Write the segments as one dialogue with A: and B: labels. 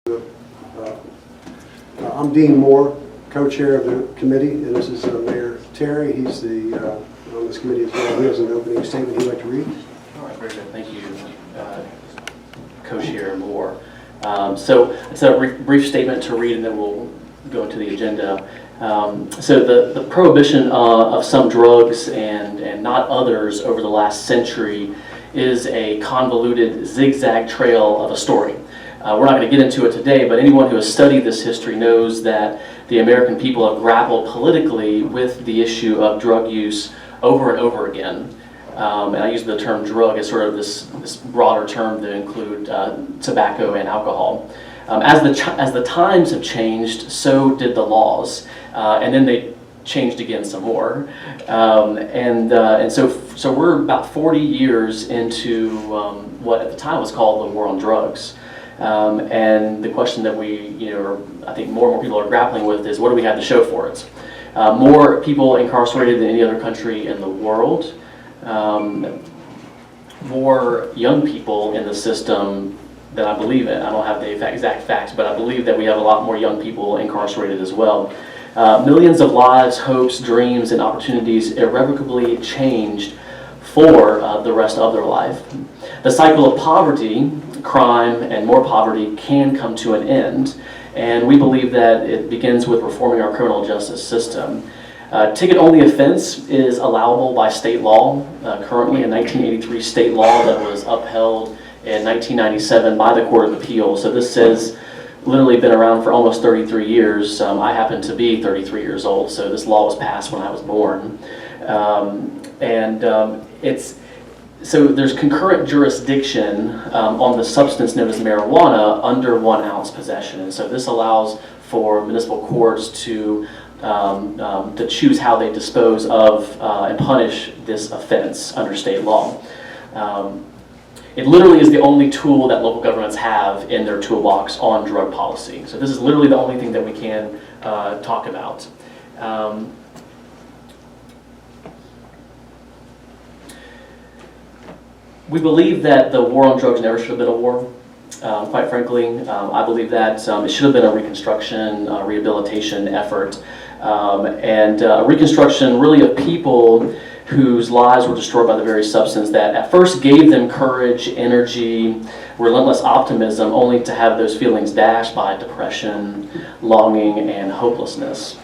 A: I'm Dean Moore, co-chair of the committee, and this is Mayor Terry. He's on this committee as well. He has an opening statement he'd like to read.
B: All right, very good. Thank you, co-chair Moore. So it's a brief statement to read, and then we'll go into the agenda. So the prohibition of some drugs and not others over the last century is a convoluted zigzag trail of a story. We're not going to get into it today, but anyone who has studied this history knows that the American people have grappled politically with the issue of drug use over and over again. And I use the term drug as sort of this broader term to include tobacco and alcohol. As the times have changed, so did the laws, and then they changed again some more. And so we're about 40 years into what at the time was called the war on drugs. And the question that I think more and more people are grappling with is, what do we have to show for it? More people incarcerated than any other country in the world. More young people in the system than I believe in. I don't have the exact facts, but I believe that we have a lot more young people incarcerated as well. Millions of lives, hopes, dreams, and opportunities irrevocably changed for the rest of their life. The cycle of poverty, crime, and more poverty can come to an end, and we believe that it begins with reforming our criminal justice system. Ticket-only offense is allowable by state law, currently a 1983 state law that was upheld in 1997 by the Court of Appeal. So this has literally been around for almost 33 years. I happen to be 33 years old, so this law was passed when I was born. So there's concurrent jurisdiction on the substance known as marijuana under 1 ounce possession. And so this allows for municipal courts to choose how they dispose of and punish this offense under state law. It literally is the only tool that local governments have in their toolbox on drug policy. So this is literally the only thing that we can talk about. We believe that the war on drugs never should have been a war. Quite frankly, I believe that it should have been a reconstruction, rehabilitation effort, and a reconstruction really of people whose lives were destroyed by the very substance that at first gave them courage, energy, relentless optimism, only to have those feelings dashed by depression, longing, and hopelessness.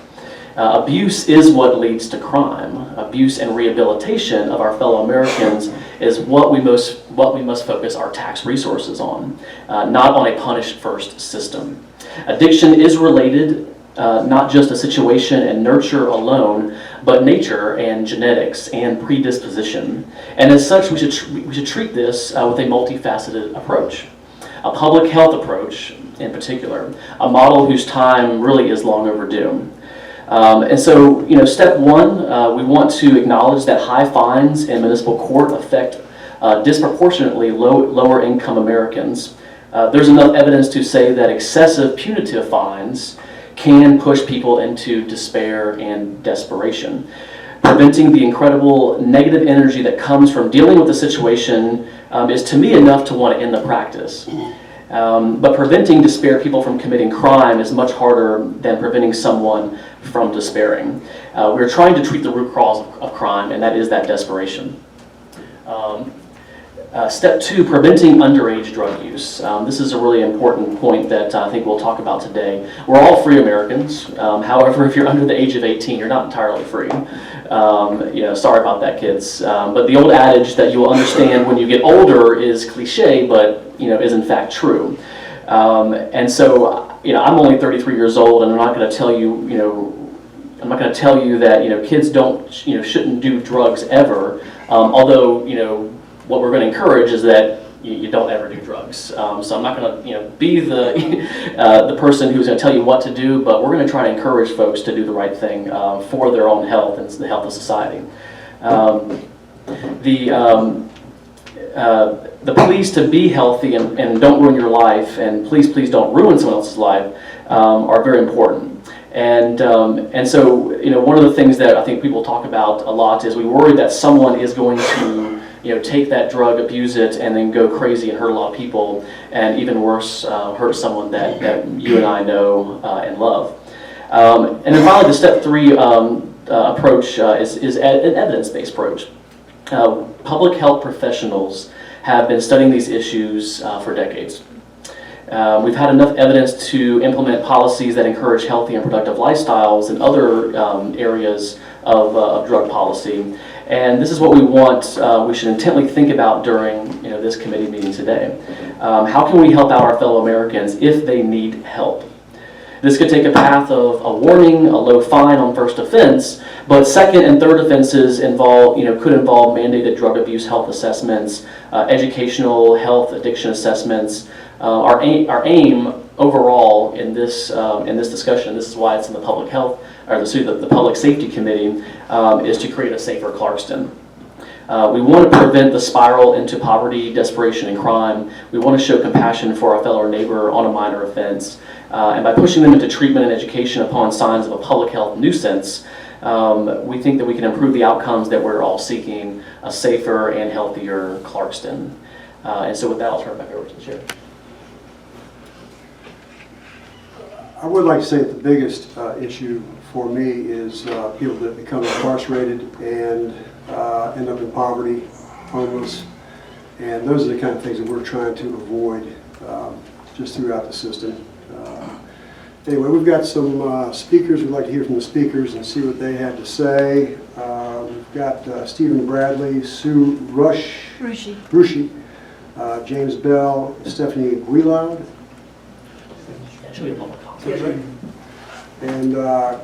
B: Abuse is what leads to crime. Abuse and rehabilitation of our fellow Americans is what we must focus our tax resources on, not on a punish first system. Addiction is related, not just a situation and nurture alone, but nature and genetics and predisposition. And as such, we should treat this with a multifaceted approach. A public health approach in particular, a model whose time really is long overdue. And so, step one, we want to acknowledge that high fines in municipal court affect disproportionately lower income Americans. There's enough evidence to say that excessive punitive fines can push people into despair and desperation. Preventing the incredible negative energy that comes from dealing with the situation is to me enough to want to end the practice. But preventing despair people from committing crime is much harder than preventing someone from despairing. We're trying to treat the root cause of crime, and that is that desperation. Step two, preventing underage drug use. This is a really important point that I think we'll talk about today. We're all free Americans. However, if you're under the age of 18, you're not entirely free. Sorry about that, kids. But the old adage that you will understand when you get older is cliche, but is in fact true. And so, I'm only 33 years old, and I'm not going to tell you, I'm not going to tell you that kids shouldn't do drugs ever. Although what we're going to encourage is that you don't ever do drugs. So I'm not going to be the person who's going to tell you what to do, but we're going to try to encourage folks to do the right thing for their own health and the health of society. The pleas to be healthy and don't ruin your life, and please don't ruin someone else's life, are very important. And so one of the things that I think people talk about a lot is we worry that someone is going to take that drug, abuse it, and then go crazy and hurt a lot of people, and even worse, hurt someone that you and I know and love. And then finally, the step 3 approach is an evidence-based approach. Public health professionals have been studying these issues for decades. We've had enough evidence to implement policies that encourage healthy and productive lifestyles in other areas of drug policy. And this is what we should intently think about during this committee meeting today. How can we help out our fellow Americans if they need help? This could take a path of a warning, a low fine on first offense, but second and third offenses could involve mandated drug abuse health assessments, educational health addiction assessments. Our aim overall in this discussion, this is why it's in the public health or the public safety committee, is to create a safer Clarkston. We want to prevent the spiral into poverty, desperation, and crime. We want to show compassion for our fellow neighbor on a minor offense. And by pushing them into treatment and education upon signs of a public health nuisance, we think that we can improve the outcomes that we're all seeking, a safer and healthier Clarkston. And so with that, I'll turn it back over to the chair.
A: I would like to say that the biggest issue for me is people that become incarcerated and end up in poverty, homeless, and those are the kind of things that we're trying to avoid just throughout the system. Anyway, we've got some speakers. We'd like to hear from the speakers and see what they had to say. We've got Stephen Bradley, Sue Rushi, James Bell, Stephanie Guillard, and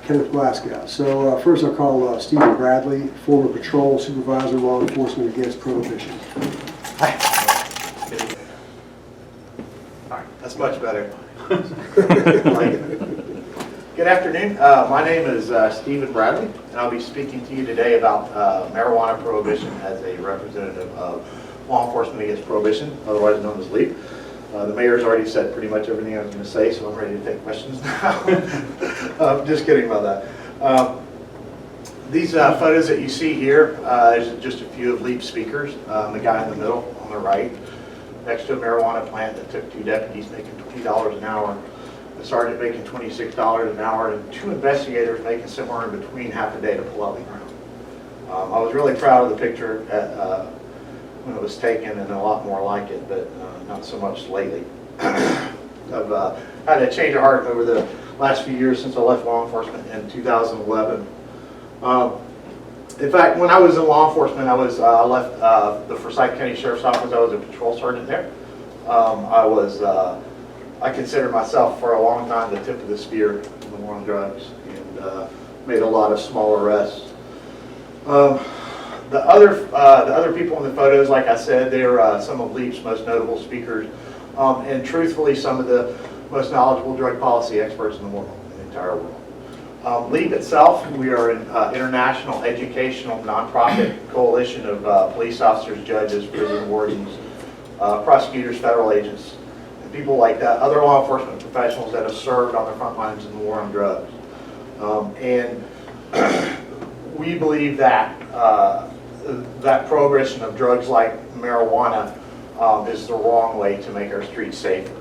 A: Kenneth Glasgow. So first I'll call Stephen Bradley, former patrol supervisor, law enforcement against prohibition.
C: Hi. All right, that's much better. Good afternoon. My name is Stephen Bradley, and I'll be speaking to you today about marijuana prohibition as a representative of law enforcement against prohibition, otherwise known as LEAP. The mayor's already said pretty much everything I was going to say, so I'm ready to take questions now. Just kidding about that. These photos that you see here is just a few of LEAP speakers. The guy in the middle on the right, next to a marijuana plant that took 2 deputies making $20 an hour, a sergeant making $26 an hour, and 2 investigators making somewhere in between half a day to pull out the ground. I was really proud of the picture when it was taken, and a lot more like it, but not so much lately. I've had a change of heart over the last few years since I left law enforcement in 2011. In fact, when I was in law enforcement, I left the Forsyth County Sheriff's Office. I was a patrol sergeant there. I considered myself for a long time the tip of the spear in the war on drugs, and made a lot of small arrests. The other people in the photos, like I said, they're some of LEAP's most notable speakers, and truthfully, some of the most knowledgeable drug policy experts in the world, in the entire world. LEAP itself, we are an international educational nonprofit coalition of police officers, judges, prison wardens, prosecutors, federal agents, and people like that, other law enforcement professionals that have served on the front lines in the war on drugs. And we believe that that prohibition of drugs like marijuana is the wrong way to make our streets safer.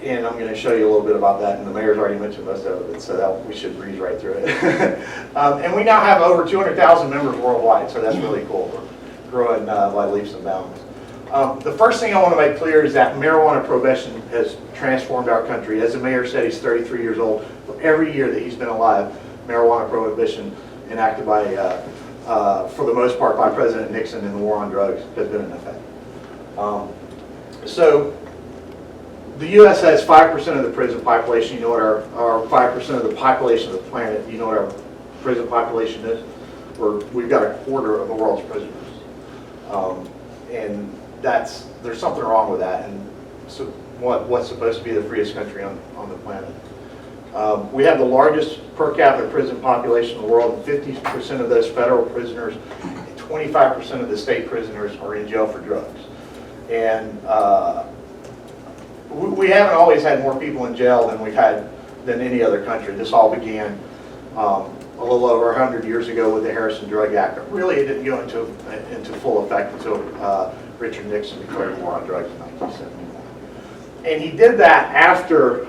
C: And I'm going to show you a little bit about that, and the mayor's already mentioned most of it, so that we should breeze right through it. And we now have over 200,000 members worldwide, so that's really cool. We're growing by leaps and bounds. The first thing I want to make clear is that marijuana prohibition has transformed our country. As the mayor said, he's 33 years old. For every year that he's been alive, marijuana prohibition enacted by, for the most part, by President Nixon in the war on drugs has been in effect. So the U.S. has 5% of the prison population. You know what our 5% of the population of the planet, you know what our prison population is? We've got a quarter of the world's prisoners. And there's something wrong with that. And so what's supposed to be the freest country on the planet? We have the largest per capita prison population in the world, and 50% of those federal prisoners, and 25% of the state prisoners are in jail for drugs. And we haven't always had more people in jail than any other country. This all began a little over 100 years ago with the Harrison Drug Act, but really it didn't go into full effect until Richard Nixon declared war on drugs in 1971. And he did that after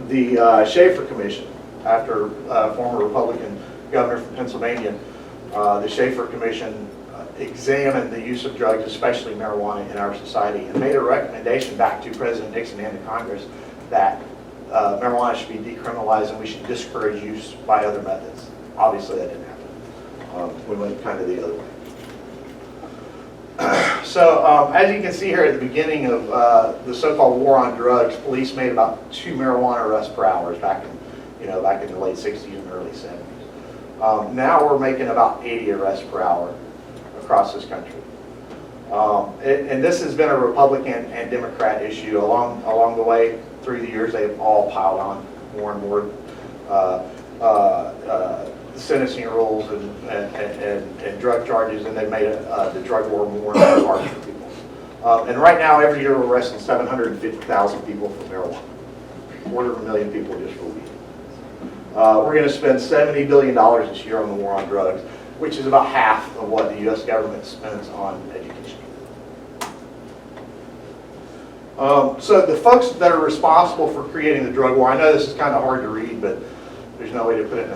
C: the Schaefer Commission, after former Republican governor from Pennsylvania, the Schaefer Commission examined the use of drugs, especially marijuana, in our society, and made a recommendation back to President Nixon and to Congress that marijuana should be decriminalized and we should discourage use by other methods. Obviously, that didn't happen. We went kind of the other way. So, as you can see here at the beginning of the so-called war on drugs, police made about 2 marijuana arrests per hour back in the late 60s and early 70s. Now we're making about 80 arrests per hour across this country. And this has been a Republican and Democrat issue along the way. Through the years, they've all piled on more and more sentencing rules and drug charges, and they've made the drug war more and more harsh for people. And right now, every year, we're arresting 750,000 people for marijuana. 250,000 people just for weed. We're going to spend $70 billion this year on the war on drugs, which is about half of what the U.S. government spends on education. So the folks that are responsible for creating the drug war, I know this is kind of hard to read, but there's no way to put it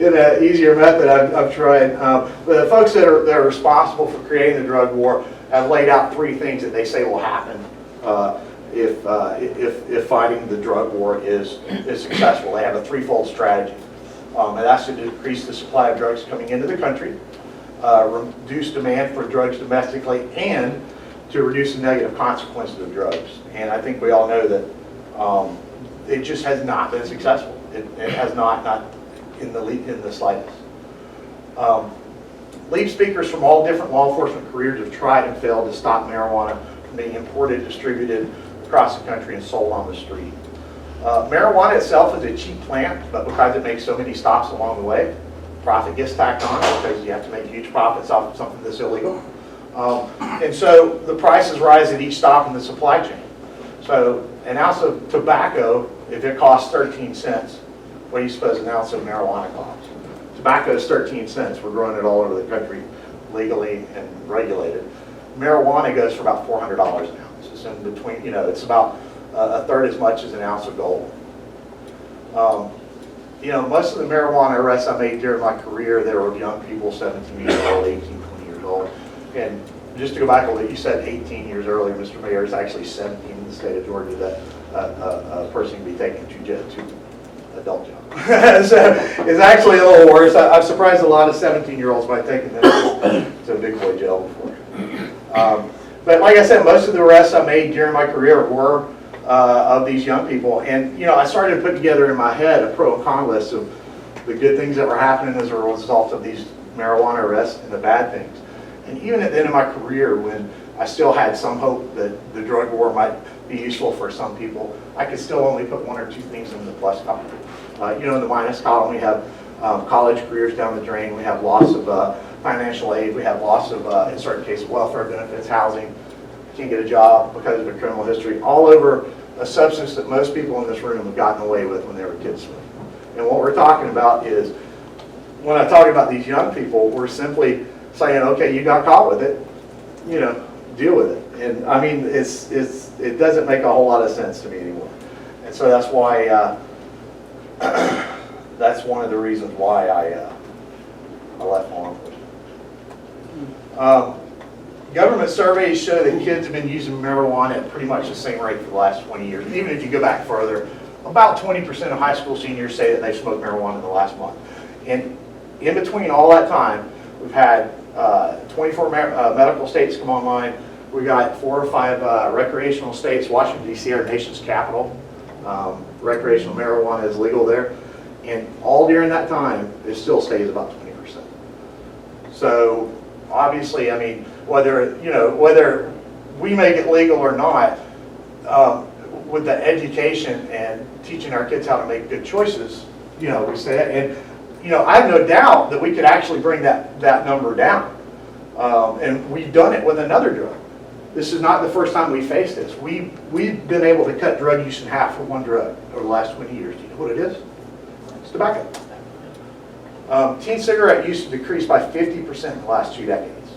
C: in an easier method. I've tried. But the folks that are responsible for creating the drug war have laid out 3 things that they say will happen if fighting the drug war is successful. They have a 3-fold strategy. And that's to decrease the supply of drugs coming into the country, reduce demand for drugs domestically, and to reduce the negative consequences of drugs. And I think we all know that it just has not been successful. It has not in the slightest. Lead speakers from all different law enforcement careers have tried and failed to stop marijuana from being imported, distributed across the country, and sold on the street. Marijuana itself is a cheap plant, but because it makes so many stops along the way, profit gets tacked on because you have to make huge profits off of something that's illegal. And so the prices rise at each stop in the supply chain. So an ounce of tobacco, if it costs 13 cents, what do you suppose an ounce of marijuana costs? Tobacco is 13 cents. We're growing it all over the country, legally and regulated. Marijuana goes for about $400 an ounce. It's in between, it's about a third as much as an ounce of gold. Most of the marijuana arrests I made during my career, there were young people, 17 years old, 18, 20 years old. And just to go back a little, you said 18 years earlier, Mr. Mayor, it's actually 17 in the state of Georgia that a person can be taken to adult jail. So it's actually a little worse. I've surprised a lot of 17-year-olds by taking them to big boy jail before. But like I said, most of the arrests I made during my career were of these young people. And, I started to put together in my head a pro and con list of the good things that were happening as a result of these marijuana arrests and the bad things. And even at the end of my career, when I still had some hope that the drug war might be useful for some people, I could still only put 1 or 2 things in the plus column. In the minus column, we have college careers down the drain. We have loss of financial aid. We have loss of, in certain cases, welfare benefits, housing. Can't get a job because of a criminal history. All over a substance that most people in this room have gotten away with when they were kids. And what we're talking about is, when I talk about these young people, we're simply saying, okay, you got caught with it, deal with it. And I mean, it doesn't make a whole lot of sense to me anymore. And so that's why, that's one of the reasons why I left law enforcement. Government surveys show that kids have been using marijuana at pretty much the same rate for the last 20 years. And even if you go back further, about 20% of high school seniors say that they've smoked marijuana in the last month. And in between all that time, we've had 24 medical states come online. We got 4 or 5 recreational states. Washington, D.C., our nation's capital. Recreational marijuana is legal there. And all during that time, it still stays about 20%. So obviously, I mean, whether we make it legal or not, with the education and teaching our kids how to make good choices, we say that. And I have no doubt that we could actually bring that number down. And we've done it with another drug. This is not the first time we faced this. We've been able to cut drug use in half for one drug over the last 20 years. Do you know what it is? It's tobacco. Teen cigarette use decreased by 50% in the last 2 decades.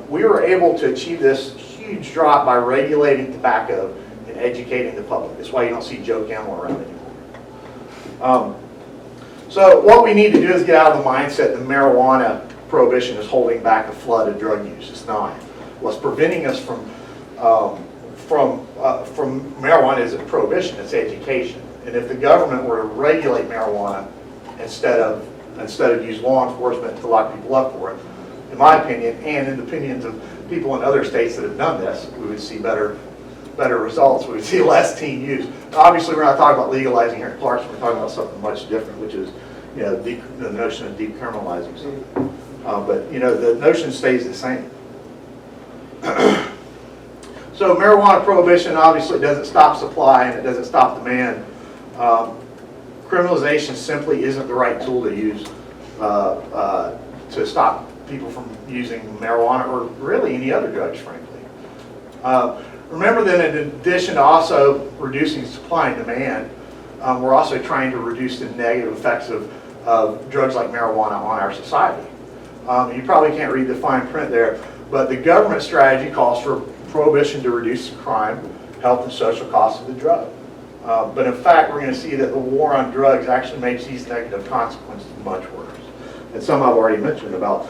C: We were able to achieve this huge drop by regulating tobacco and educating the public. That's why you don't see Joe Camel around anymore. So what we need to do is get out of the mindset that marijuana prohibition is holding back a flood of drug use. It's not. What's preventing us from marijuana isn't prohibition, it's education. And if the government were to regulate marijuana instead of use law enforcement to lock people up for it, in my opinion, and in the opinions of people in other states that have done this, we would see better results. We would see less teen use. Obviously, we're not talking about legalizing here in Clarkston. We're talking about something much different, which is, the notion of decriminalizing something. But the notion stays the same. So marijuana prohibition obviously doesn't stop supply and it doesn't stop demand. Criminalization simply isn't the right tool to use to stop people from using marijuana or really any other drugs, frankly. Remember that in addition to also reducing supply and demand, we're also trying to reduce the negative effects of drugs like marijuana on our society. You probably can't read the fine print there, but the government strategy calls for prohibition to reduce crime, health, and social costs of the drug. But in fact, we're going to see that the war on drugs actually makes these negative consequences much worse. And some I've already mentioned about,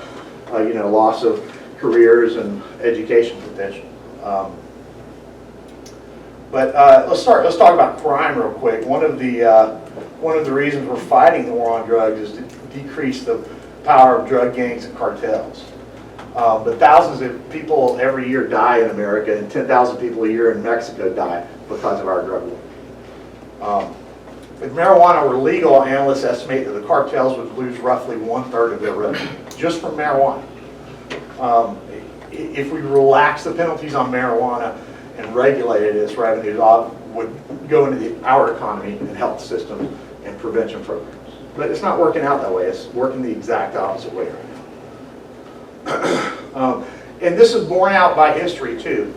C: loss of careers and education potential. But let's talk about crime real quick. One of the reasons we're fighting the war on drugs is to decrease the power of drug gangs and cartels. But thousands of people every year die in America, and 10,000 people a year in Mexico die because of our drug war. If marijuana were legal, analysts estimate that the cartels would lose roughly 1/3 of their revenue just from marijuana. If we relax the penalties on marijuana and regulated, its revenues would go into our economy and health system and prevention programs. But it's not working out that way. It's working the exact opposite way right now. And this is borne out by history too.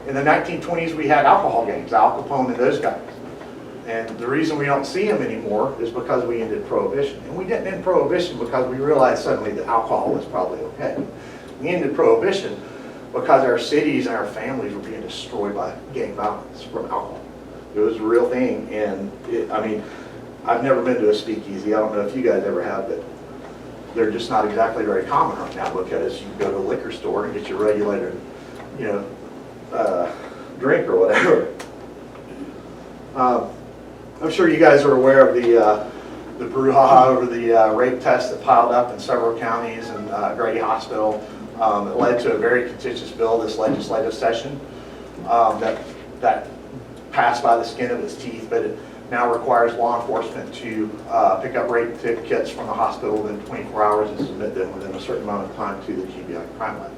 C: In the 1920s, we had alcohol gangs, Al Capone and those guys. And the reason we don't see them anymore is because we ended Prohibition. And we didn't end Prohibition because we realized suddenly that alcohol was probably okay. We ended Prohibition because our cities and our families were being destroyed by gang violence from alcohol. It was a real thing, and I've never been to a speakeasy. I don't know if you guys ever have, but they're just not exactly very common right now because you can go to a liquor store and get your regulated, drink or whatever. I'm sure you guys are aware of the brouhaha over the rape tests that piled up in several counties and Grady Hospital. It led to a very contentious bill this legislative session that passed by the skin of its teeth, but it now requires law enforcement to pick up rape kits from the hospital within 24 hours and submit them within a certain amount of time to the GBI crime lab.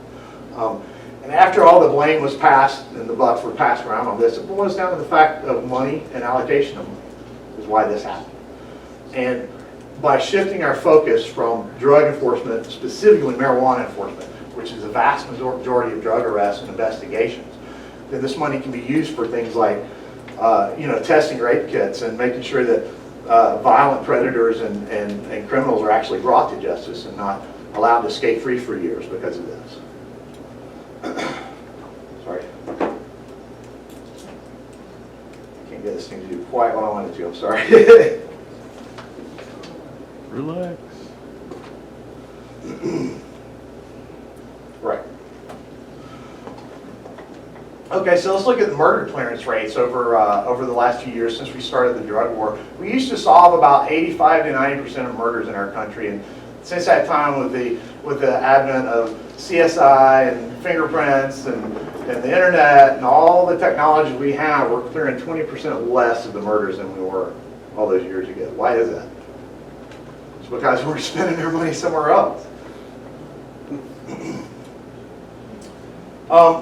C: And after all the blame was passed and the bucks were passed around on this, it boils down to the fact of money and allocation of money is why this happened. And by shifting our focus from drug enforcement, specifically marijuana enforcement, which is the vast majority of drug arrests and investigations, then this money can be used for things like testing rape kits and making sure that violent predators and criminals are actually brought to justice and not allowed to skate free for years because of this. Sorry. Can't get this thing to do quite what I wanted to, I'm sorry.
D: Relax.
C: Right. Okay, so let's look at the murder clearance rates over the last few years since we started the drug war. We used to solve about 85 to 90% of murders in our country, and since that time, with the advent of CSI and fingerprints and the internet and all the technology we have, we're clearing 20% less of the murders than we were all those years ago. Why is that? It's because we're spending our money somewhere else.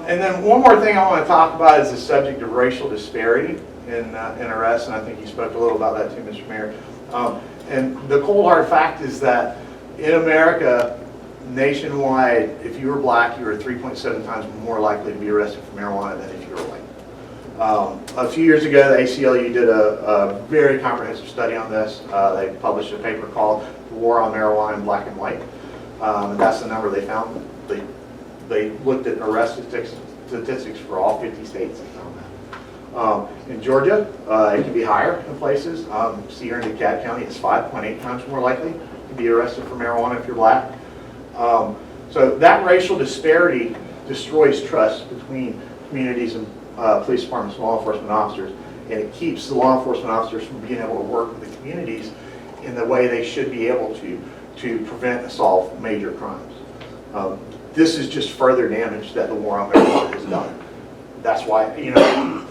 C: And then one more thing I want to talk about is the subject of racial disparity in arrests, and I think you spoke a little about that too, Mr. Mayor. And the cold hard fact is that in America, nationwide, if you were black, you were 3.7 times more likely to be arrested for marijuana than if you were white. A few years ago, the ACLU did a very comprehensive study on this. They published a paper called The War on Marijuana in Black and White. And that's the number they found. They looked at arrest statistics for all 50 states and found that. In Georgia, it can be higher in places. See here in DeKalb County, it's 5.8 times more likely to be arrested for marijuana if you're black. So that racial disparity destroys trust between communities and police departments and law enforcement officers, and it keeps the law enforcement officers from being able to work with the communities in the way they should be able to prevent and solve major crimes. This is just further damage that the war on marijuana has done. That's why, you know,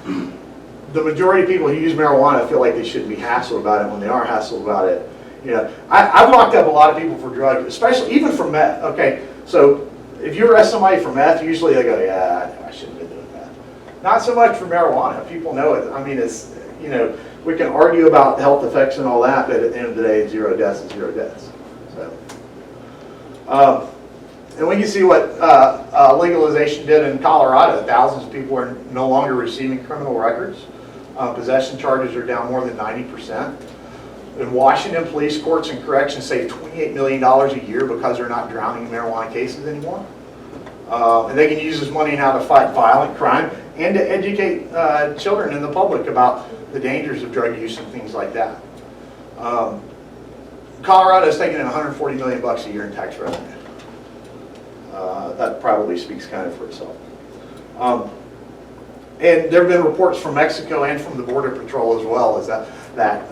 C: the majority of people who use marijuana feel like they shouldn't be hassled about it when they are hassled about it. You know, I've locked up a lot of people for drugs, especially even for meth. Okay, so if you arrest somebody for meth, usually they go, yeah, I shouldn't have been doing that. Not so much for marijuana. People know it. I mean, it's, you know, we can argue about the health effects and all that, but at the end of the day, 0 deaths is 0 deaths. So, and we can see what legalization did in Colorado. Thousands of people are no longer receiving criminal records. Possession charges are down more than 90%. In Washington, police courts and corrections save $28 million a year because they're not drowning in marijuana cases anymore. And they can use this money now to fight violent crime and to educate children and the public about the dangers of drug use and things like that. Colorado is taking in $140 million a year in tax revenue. That probably speaks kind of for itself. And there have been reports from Mexico and from the Border Patrol as well, is that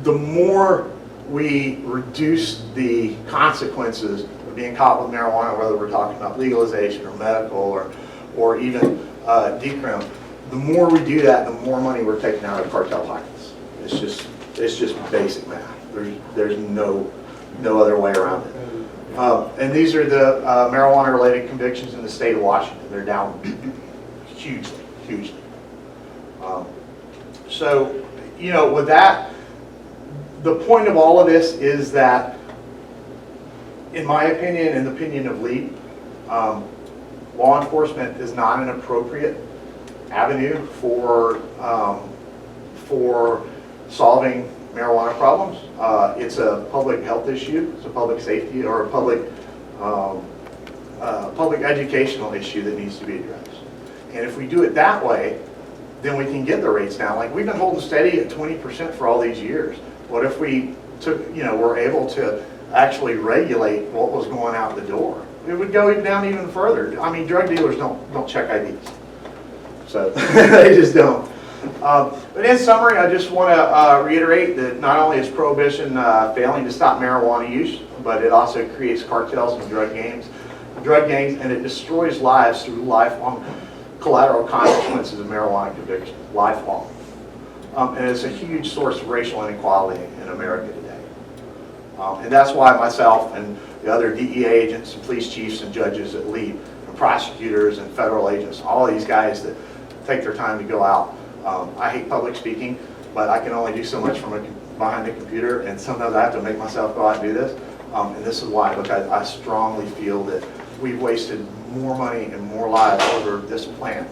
C: the more we reduce the consequences of being caught with marijuana, whether we're talking about legalization or medical or even decrim, the more we do that, the more money we're taking out of cartel pockets. It's just basic math. There's no other way around it. And these are the marijuana-related convictions in the state of Washington. They're down hugely. So, you know, with that, the point of all of this is that, in my opinion and the opinion of LEAP, law enforcement is not an appropriate avenue for solving marijuana problems. It's a public health issue, it's a public safety or a public educational issue that needs to be addressed. And if we do it that way, then we can get the rates down. Like, we've been holding steady at 20% for all these years. What if we were able to actually regulate what was going out the door? It would go down even further. I mean, drug dealers don't check IDs. So they just don't. But in summary, I just want to reiterate that not only is Prohibition failing to stop marijuana use, but it also creates cartels and drug gangs, and it destroys lives through lifelong collateral consequences of marijuana conviction, lifelong. And it's a huge source of racial inequality in America today. And that's why myself and the other DEA agents and police chiefs and judges at LEAP and prosecutors and federal agents, all of these guys that take their time to go out. I hate public speaking, but I can only do so much from behind the computer, and sometimes I have to make myself go out and do this. And this is why, because I strongly feel that we've wasted more money and more lives over this plant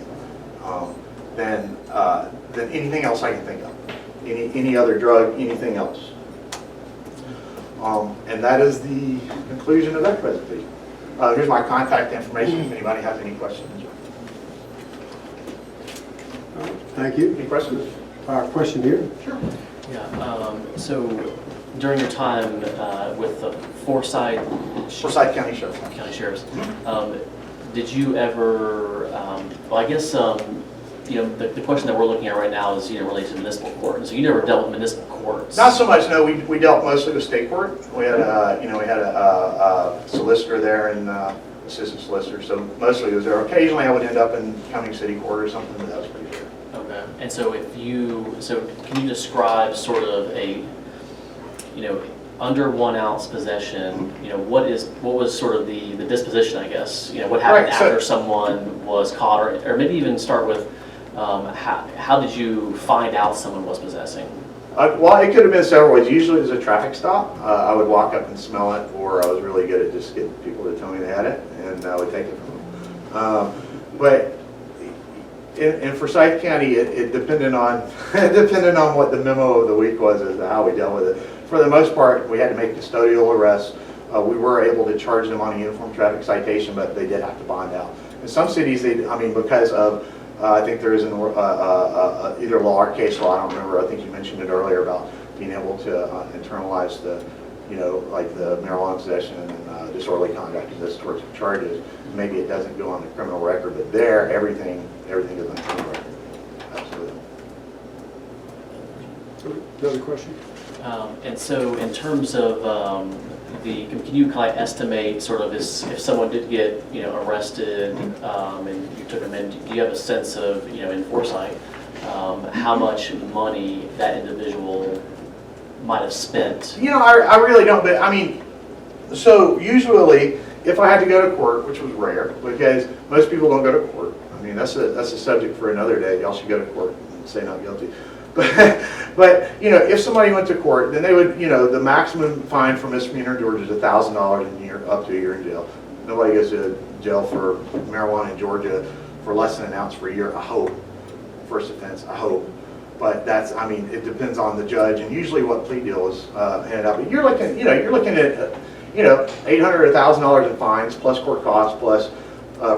C: than anything else I can think of. Any other drug, anything else. And that is the conclusion of that presentation. Here's my contact information if anybody has any questions.
A: Thank you.
C: Any questions?
A: Question here.
C: Sure.
B: Yeah, so during your time with the Forsyth
C: County Sheriff.
B: Sheriffs, did you ever, well, I guess, you know, the question that we're looking at right now is, you know, related to municipal court. And so you never dealt with municipal courts?
C: Not so much, no. We dealt mostly with state court. We had a solicitor there and assistant solicitor, so mostly it was there. Occasionally I would end up in county city court or something, but that was pretty rare.
B: Okay. And so can you describe sort of a, you know, under 1 ounce possession, you know, what was sort of the disposition, I guess, you know, what happened after someone was caught, or maybe even start with how did you find out someone was possessing?
C: Well, it could have been several ways. Usually it was a traffic stop. I would walk up and smell it, or I was really good at just getting people to tell me they had it, and I would take it from them. But in Forsyth County, it depended on depended on what the memo of the week was as to how we dealt with it. For the most part, we had to make custodial arrests. We were able to charge them on a uniform traffic citation, but they did have to bond out. In some cities, because of I think there is an either law or case law, I don't remember. I think you mentioned it earlier about being able to internalize the, like the marijuana possession and disorderly conduct and those sorts of charges. Maybe it doesn't go on the criminal record, but there, everything goes on the criminal record. Absolutely.
A: Another question?
B: And so in terms of can you kind of estimate sort of if someone did get, arrested and you took them in, do you have a sense of, in foresight, how much money that individual might have spent?
C: I really don't, but I mean, so usually if I had to go to court, which was rare, because most people don't go to court. I mean, that's a subject for another day. Y'all should go to court and say not guilty. But if somebody went to court, then they would, the maximum fine for misdemeanor in Georgia is $1,000 a year, up to a year in jail. Nobody goes to jail for marijuana in Georgia for less than an ounce for a year, I hope. First offense, I hope. But that's, I mean, it depends on the judge, and usually what plea deal is handed out. But you're looking at, $800 or $1,000 in fines, plus court costs, plus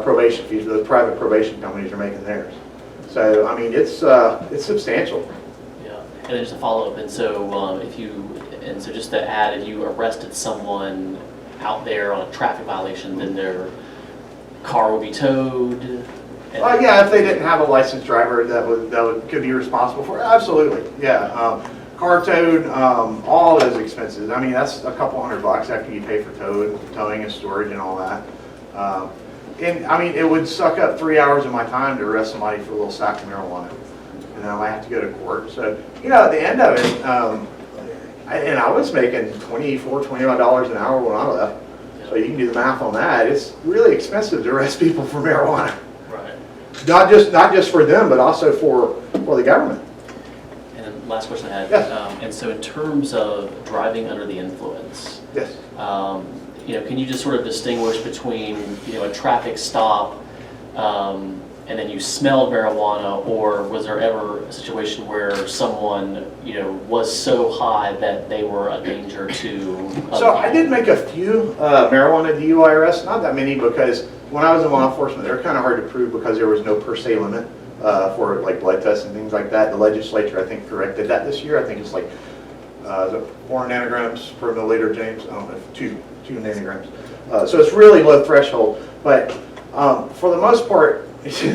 C: probation fees. Those private probation companies are making theirs. So, I mean, it's substantial.
B: And then just a follow-up, and so so just to add, if you arrested someone out there on a traffic violation, then their car would be towed?
C: Yeah, if they didn't have a licensed driver that could be responsible for it, absolutely, yeah. Car towed, all those expenses, I mean, that's a couple $100 after you pay for towing and storage and all that. And I mean, it would suck up 3 hours of my time to arrest somebody for a little sack of marijuana. I have to go to court. So, at the end of it, I was making $25 an hour when I left. So you can do the math on that. It's really expensive to arrest people for marijuana.
B: Right.
C: Not just for them, but also for the government.
B: And then last question I had.
C: Yes.
B: And so in terms of driving under the influence,
C: Yes.
B: Can you just sort of distinguish between, a traffic stop and then you smelled marijuana, or was there ever a situation where someone, was so high that they were a danger to other
C: So I
B: people?
C: did make a few marijuana DUI arrests, not that many, because when I was in law enforcement, they were kind of hard to prove because there was no per se limit for like blood tests and things like that. The legislature, I think, corrected that this year. I think it's like 4 nanograms per milliliter, James. I don't know, 2 nanograms. So it's really low threshold. But for the most part,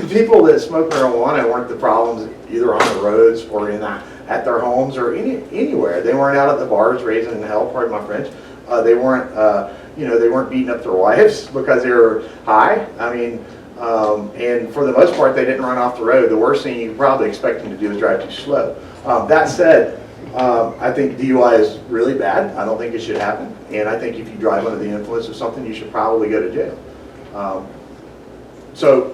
C: people that smoke marijuana weren't the problems either on the roads or at their homes or anywhere. They weren't out at the bars raising hell, pardon my French. They weren't, they weren't beating up their wives because they were high. I mean, and for the most part, they didn't run off the road. The worst thing you could probably expect them to do is drive too slow. That said, I think DUI is really bad. I don't think it should happen. And I think if you drive under the influence of something, you should probably go to jail. So,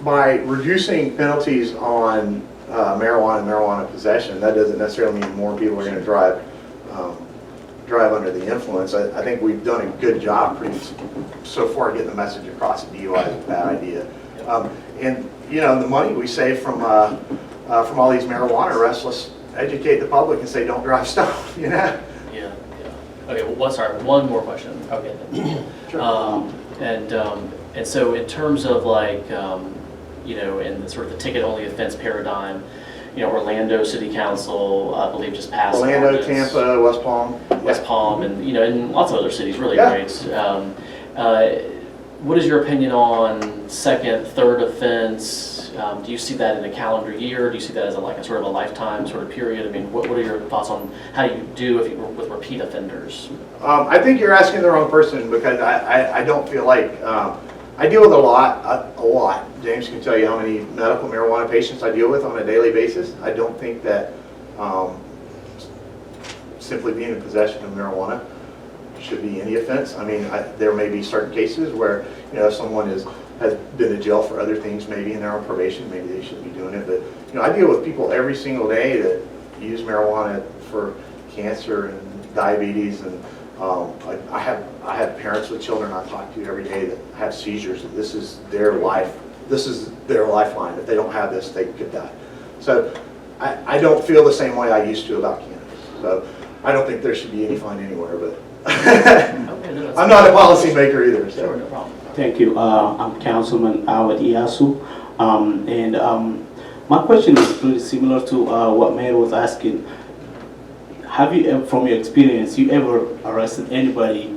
C: by reducing penalties on marijuana and marijuana possession, that doesn't necessarily mean more people are going to drive under the influence. I think we've done a good job so far getting the message across that DUI is a bad idea. And, the money we save from all these marijuana arrests, let's educate the public and say don't drive stoned,
B: Yeah. Okay, well, sorry, one more question. Okay.
C: Sure.
B: And so in terms of like, in sort of the ticket-only offense paradigm, Orlando City Council, I believe, just passed
C: Orlando,
B: ordinance.
C: Tampa, West Palm.
B: West Palm, and and lots of other cities, really
C: Yeah.
B: great. What is your opinion on second, third offense? Do you see that in a calendar year? Do you see that as a sort of a lifetime sort of period? I mean, what are your thoughts on how you do with repeat offenders?
C: I think you're asking the wrong person because I don't feel like I deal with a lot. James can tell you how many medical marijuana patients I deal with on a daily basis. I don't think that simply being in possession of marijuana should be any offense. I mean, there may be certain cases where someone has been to jail for other things, maybe, and they're on probation, maybe they shouldn't be doing it. But I deal with people every single day that use marijuana for cancer and diabetes, and I have parents with children I talk to every day that have seizures. This is their life this is their lifeline. If they don't have this, they could die. So I don't feel the same way I used to about cannabis. So I don't think there should be any fine anywhere, but I'm not a policymaker either. So.
B: Sure, no problem.
D: Thank you. I'm Councilman Awet Eyasu. My question is pretty similar to what Mayor was asking. Have you, from your experience, you ever arrested anybody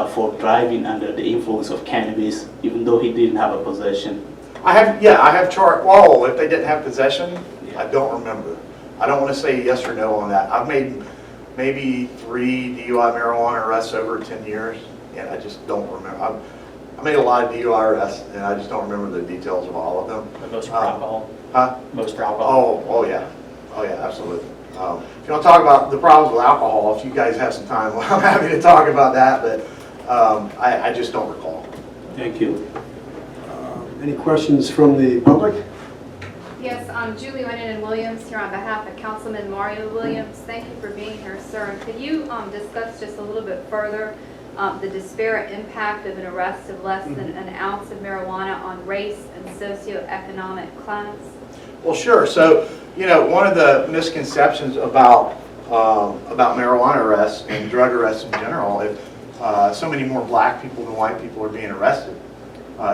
D: for driving under the influence of cannabis, even though he didn't have a possession?
C: I have charged. Well, if they didn't have possession, I don't remember. I don't want to say yes or no on that. I've made maybe 3 DUI marijuana arrests over 10 years, and I just don't remember. I made a lot of DUI arrests, and I just don't remember the details of all of them.
B: Most for alcohol?
C: Huh?
B: Most for alcohol?
C: Oh yeah. Oh yeah, absolutely. If you want to talk about the problems with alcohol, if you guys have some time, well, I'm happy to talk about that, but I just don't recall.
D: Thank you.
A: Any questions from the public?
E: Yes, I'm Julie Winnan-Williams here on behalf of Councilman Mario Williams. Thank you for being here, sir. And could you discuss just a little bit further the disparate impact of an arrest of less than an ounce of marijuana on race and socioeconomic class?
C: Well, sure. So, you know, one of the misconceptions about marijuana arrests and drug arrests in general, if so many more black people than white people are being arrested,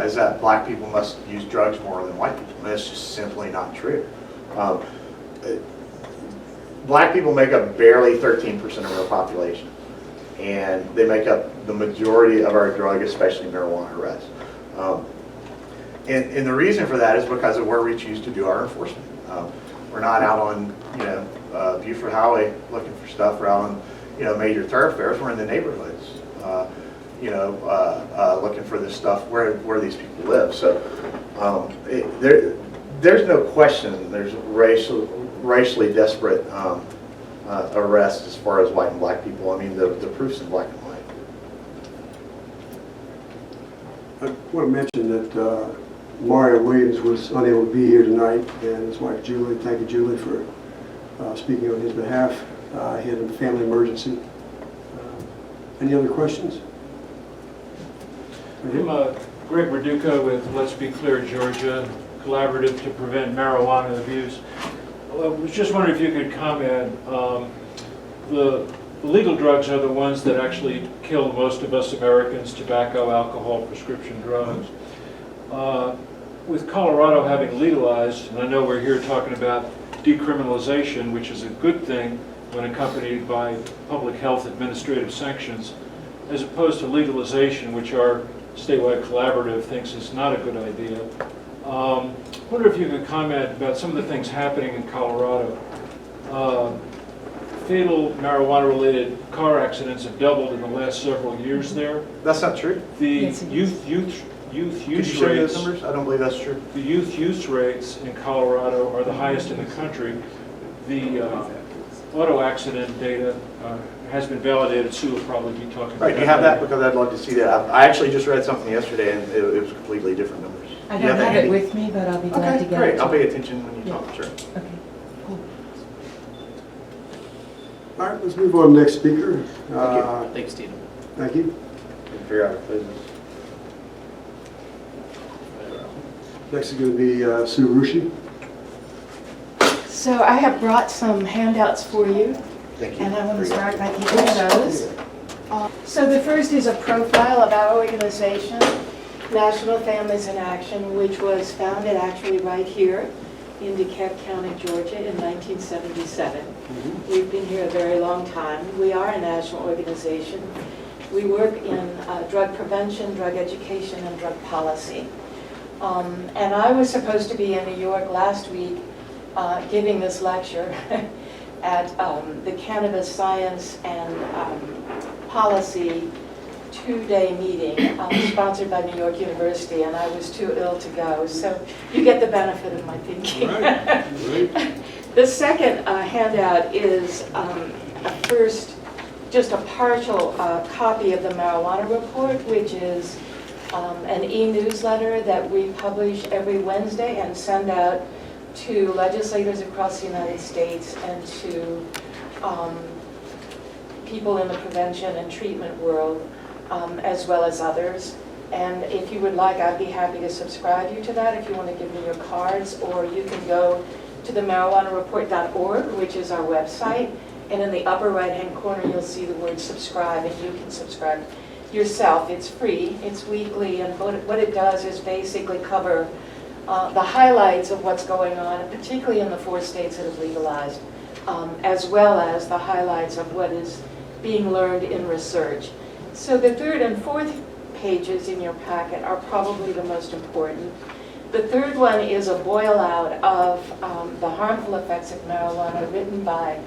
C: is that black people must use drugs more than white people. And that's just simply not true. Black people make up barely 13% of our population, and they make up the majority of our drug, especially marijuana arrests. And the reason for that is because of where we choose to do our enforcement. We're not out on, Buford Highway looking for stuff. We're out on, major thoroughfares. We're in the neighborhoods, looking for this stuff where these people live. So there's no question there's racially desperate arrests as far as white and black people. I mean, the proof's in black and white.
A: I want to mention that Mario Williams was unable to be here tonight, and his wife Julie. Thank you, Julie, for speaking on his behalf. He had a family emergency. Any other questions?
F: I'm Greg Verduca with Let's Be Clear Georgia, Collaborative to Prevent Marijuana Abuse. I was just wondering if you could comment. The illegal drugs are the ones that actually kill most of us Americans: tobacco, alcohol, prescription drugs. With Colorado having legalized, and I know we're here talking about decriminalization, which is a good thing when accompanied by public health administrative sanctions, as opposed to legalization, which our statewide collaborative thinks is not a good idea. I wonder if you could comment about some of the things happening in Colorado. Fatal marijuana-related car accidents have doubled in the last several years there.
C: That's not true.
F: The
G: Yes, it is.
F: youth
C: Could you
F: use
C: show me those
F: rates.
C: numbers? I don't believe that's true.
F: The youth use rates in Colorado are the highest in the country. The auto accident data has been validated. Sue will probably be talking about
C: Right, do you have that? Because I'd love to see that. I actually just read something yesterday, and it was completely different numbers.
G: I
C: Do you
G: don't have
C: that
G: it
C: handy?
G: with me, but I'll be glad to
C: Okay,
G: get it.
C: great. I'll
G: to you.
C: pay attention when you talk, sure.
G: Okay, cool.
A: All right, let's move on to the next speaker.
B: Thank you, Stephen.
A: Thank you.
C: You can figure out our business.
A: Next is going to be Sue Rushi.
G: So I have brought some handouts for you,
C: Thank you.
G: and I want to start by giving those. So the first is a profile of our organization, National Families in Action, which was founded actually right here in DeKalb County, Georgia in 1977. We've been here a very long time. We are a national organization. We work in drug prevention, drug education, and drug policy. And I was supposed to be in New York last week giving this lecture at the Cannabis Science and Policy two-day meeting sponsored by New York University, and I was too ill to go. So you get the benefit of my thinking.
A: Right.
G: The second handout is just a partial copy of the marijuana report, which is an e-newsletter that we publish every Wednesday and send out to legislators across the United States and to people in the prevention and treatment world, as well as others. And if you would like, I'd be happy to subscribe you to that if you want to give me your cards, or you can go to the marijuanareport.org, which is our website, and in the upper right-hand corner, you'll see the word subscribe, and you can subscribe yourself. It's free, it's weekly, and what it does is basically cover the highlights of what's going on, and particularly in the 4 states that have legalized, as well as the highlights of what is being learned in research. So the 3rd and 4th pages in your packet are probably the most important. The 3rd one is a boil out of the harmful effects of marijuana, written by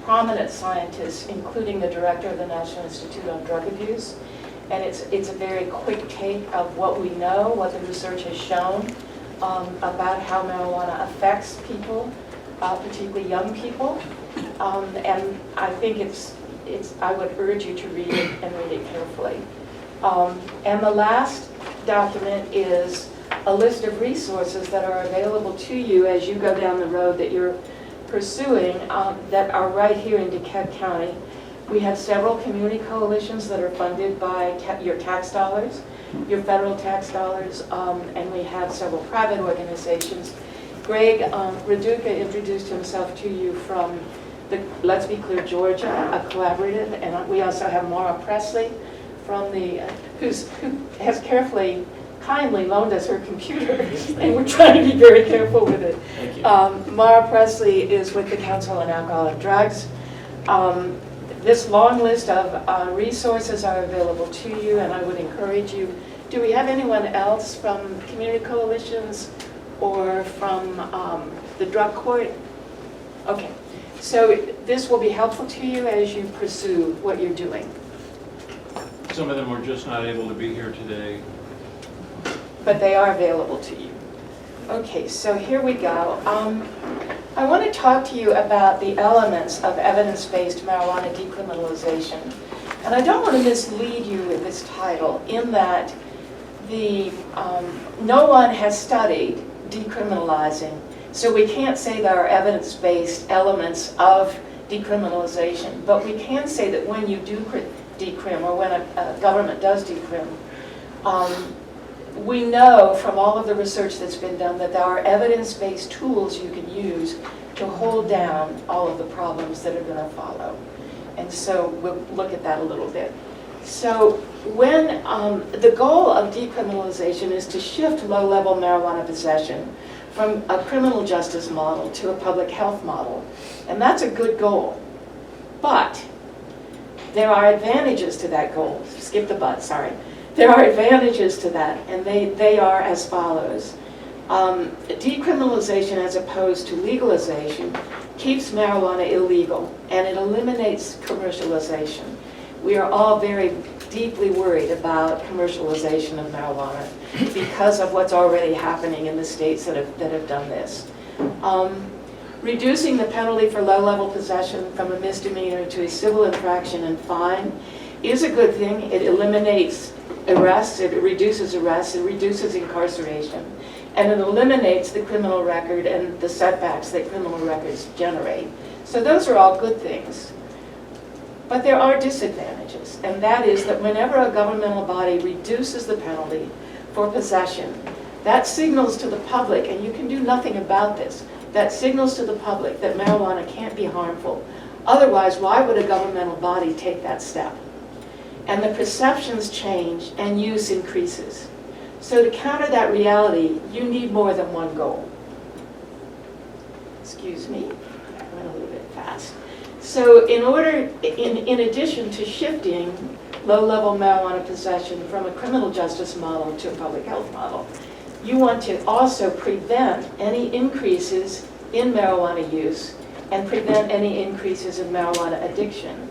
G: prominent scientists, including the director of the National Institute on Drug Abuse. And it's a very quick take of what we know, what the research has shown about how marijuana affects people, particularly young people. And I think I would urge you to read it and read it carefully. And the last document is a list of resources that are available to you as you go down the road that you're pursuing that are right here in DeKalb County. We have several community coalitions that are funded by your tax dollars, your federal tax dollars, and we have several private organizations. Greg Raduca introduced himself to you from the Let's Be Clear Georgia, a collaborative, and we also have Maura Presley from the, who has kindly loaned us her computer, and we're trying to be very careful with it.
B: Thank you.
G: Maura Presley is with the Council on Alcohol and Drugs. This long list of resources are available to you, and I would encourage you. Do we have anyone else from community coalitions or from the drug court? Okay, so this will be helpful to you as you pursue what you're doing.
F: Some of them were just not able to be here today.
G: But they are available to you. Okay, so here we go. I want to talk to you about the elements of evidence-based marijuana decriminalization. And I don't want to mislead you with this title in that no one has studied decriminalizing, so we can't say there are evidence-based elements of decriminalization, but we can say that when you do decrim, or when a government does decrim, we know from all of the research that's been done that there are evidence-based tools you can use to hold down all of the problems that are going to follow. And so we'll look at that a little bit. So when the goal of decriminalization is to shift low-level marijuana possession from a criminal justice model to a public health model. And that's a good goal. But there are advantages to that goal. Skip the but, sorry. There are advantages to that, and they are as follows. Decriminalization as opposed to legalization keeps marijuana illegal, and it eliminates commercialization. We are all very deeply worried about commercialization of marijuana because of what's already happening in the states that have done this. Reducing the penalty for low-level possession from a misdemeanor to a civil infraction and fine is a good thing. It eliminates arrests, it reduces arrests, it reduces incarceration, and it eliminates the criminal record and the setbacks that criminal records generate. So those are all good things. But there are disadvantages, and that is that whenever a governmental body reduces the penalty for possession, that signals to the public, and you can do nothing about this, that signals to the public that marijuana can't be harmful. Otherwise, why would a governmental body take that step? And the perceptions change and use increases. So to counter that reality, you need more than one goal. Excuse me, I went a little bit fast. So in addition to shifting low-level marijuana possession from a criminal justice model to a public health model, you want to also prevent any increases in marijuana use and prevent any increases in marijuana addiction.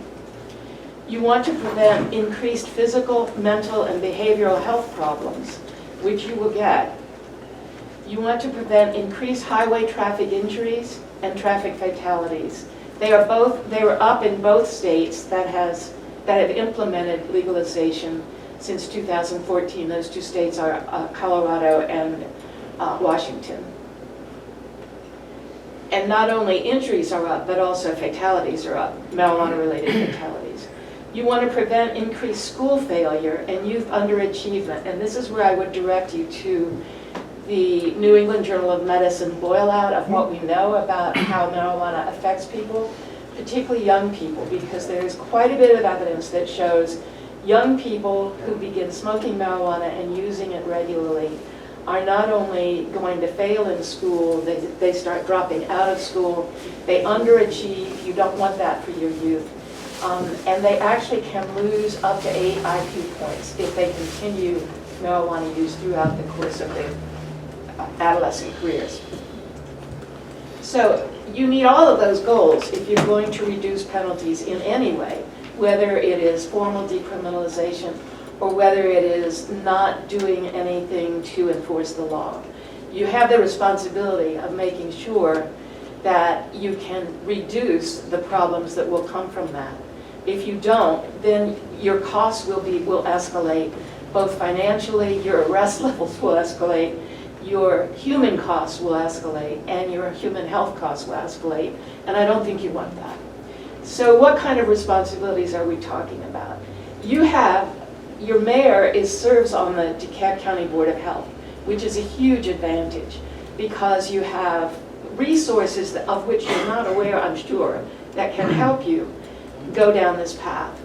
G: You want to prevent increased physical, mental, and behavioral health problems, which you will get. You want to prevent increased highway traffic injuries and traffic fatalities. They were up in both states that have implemented legalization since 2014. Those two states are Colorado and Washington. And not only injuries are up, but also fatalities are up, marijuana-related fatalities. You want to prevent increased school failure and youth underachievement. And this is where I would direct you to the New England Journal of Medicine boil-out of what we know about how marijuana affects people, particularly young people, because there's quite a bit of evidence that shows young people who begin smoking marijuana and using it regularly are not only going to fail in school, they start dropping out of school, they underachieve, you don't want that for your youth. And they actually can lose up to 8 IQ points if they continue marijuana use throughout the course of their adolescent careers. So you need all of those goals if you're going to reduce penalties in any way, whether it is formal decriminalization or whether it is not doing anything to enforce the law. You have the responsibility of making sure that you can reduce the problems that will come from that. If you don't, then your costs will escalate, both financially, your arrest levels will escalate, your human costs will escalate, and your human health costs will escalate, and I don't think you want that. So what kind of responsibilities are we talking about? Your mayor serves on the DeKalb County Board of Health, which is a huge advantage because you have resources of which you're not aware, I'm sure, that can help you go down this path.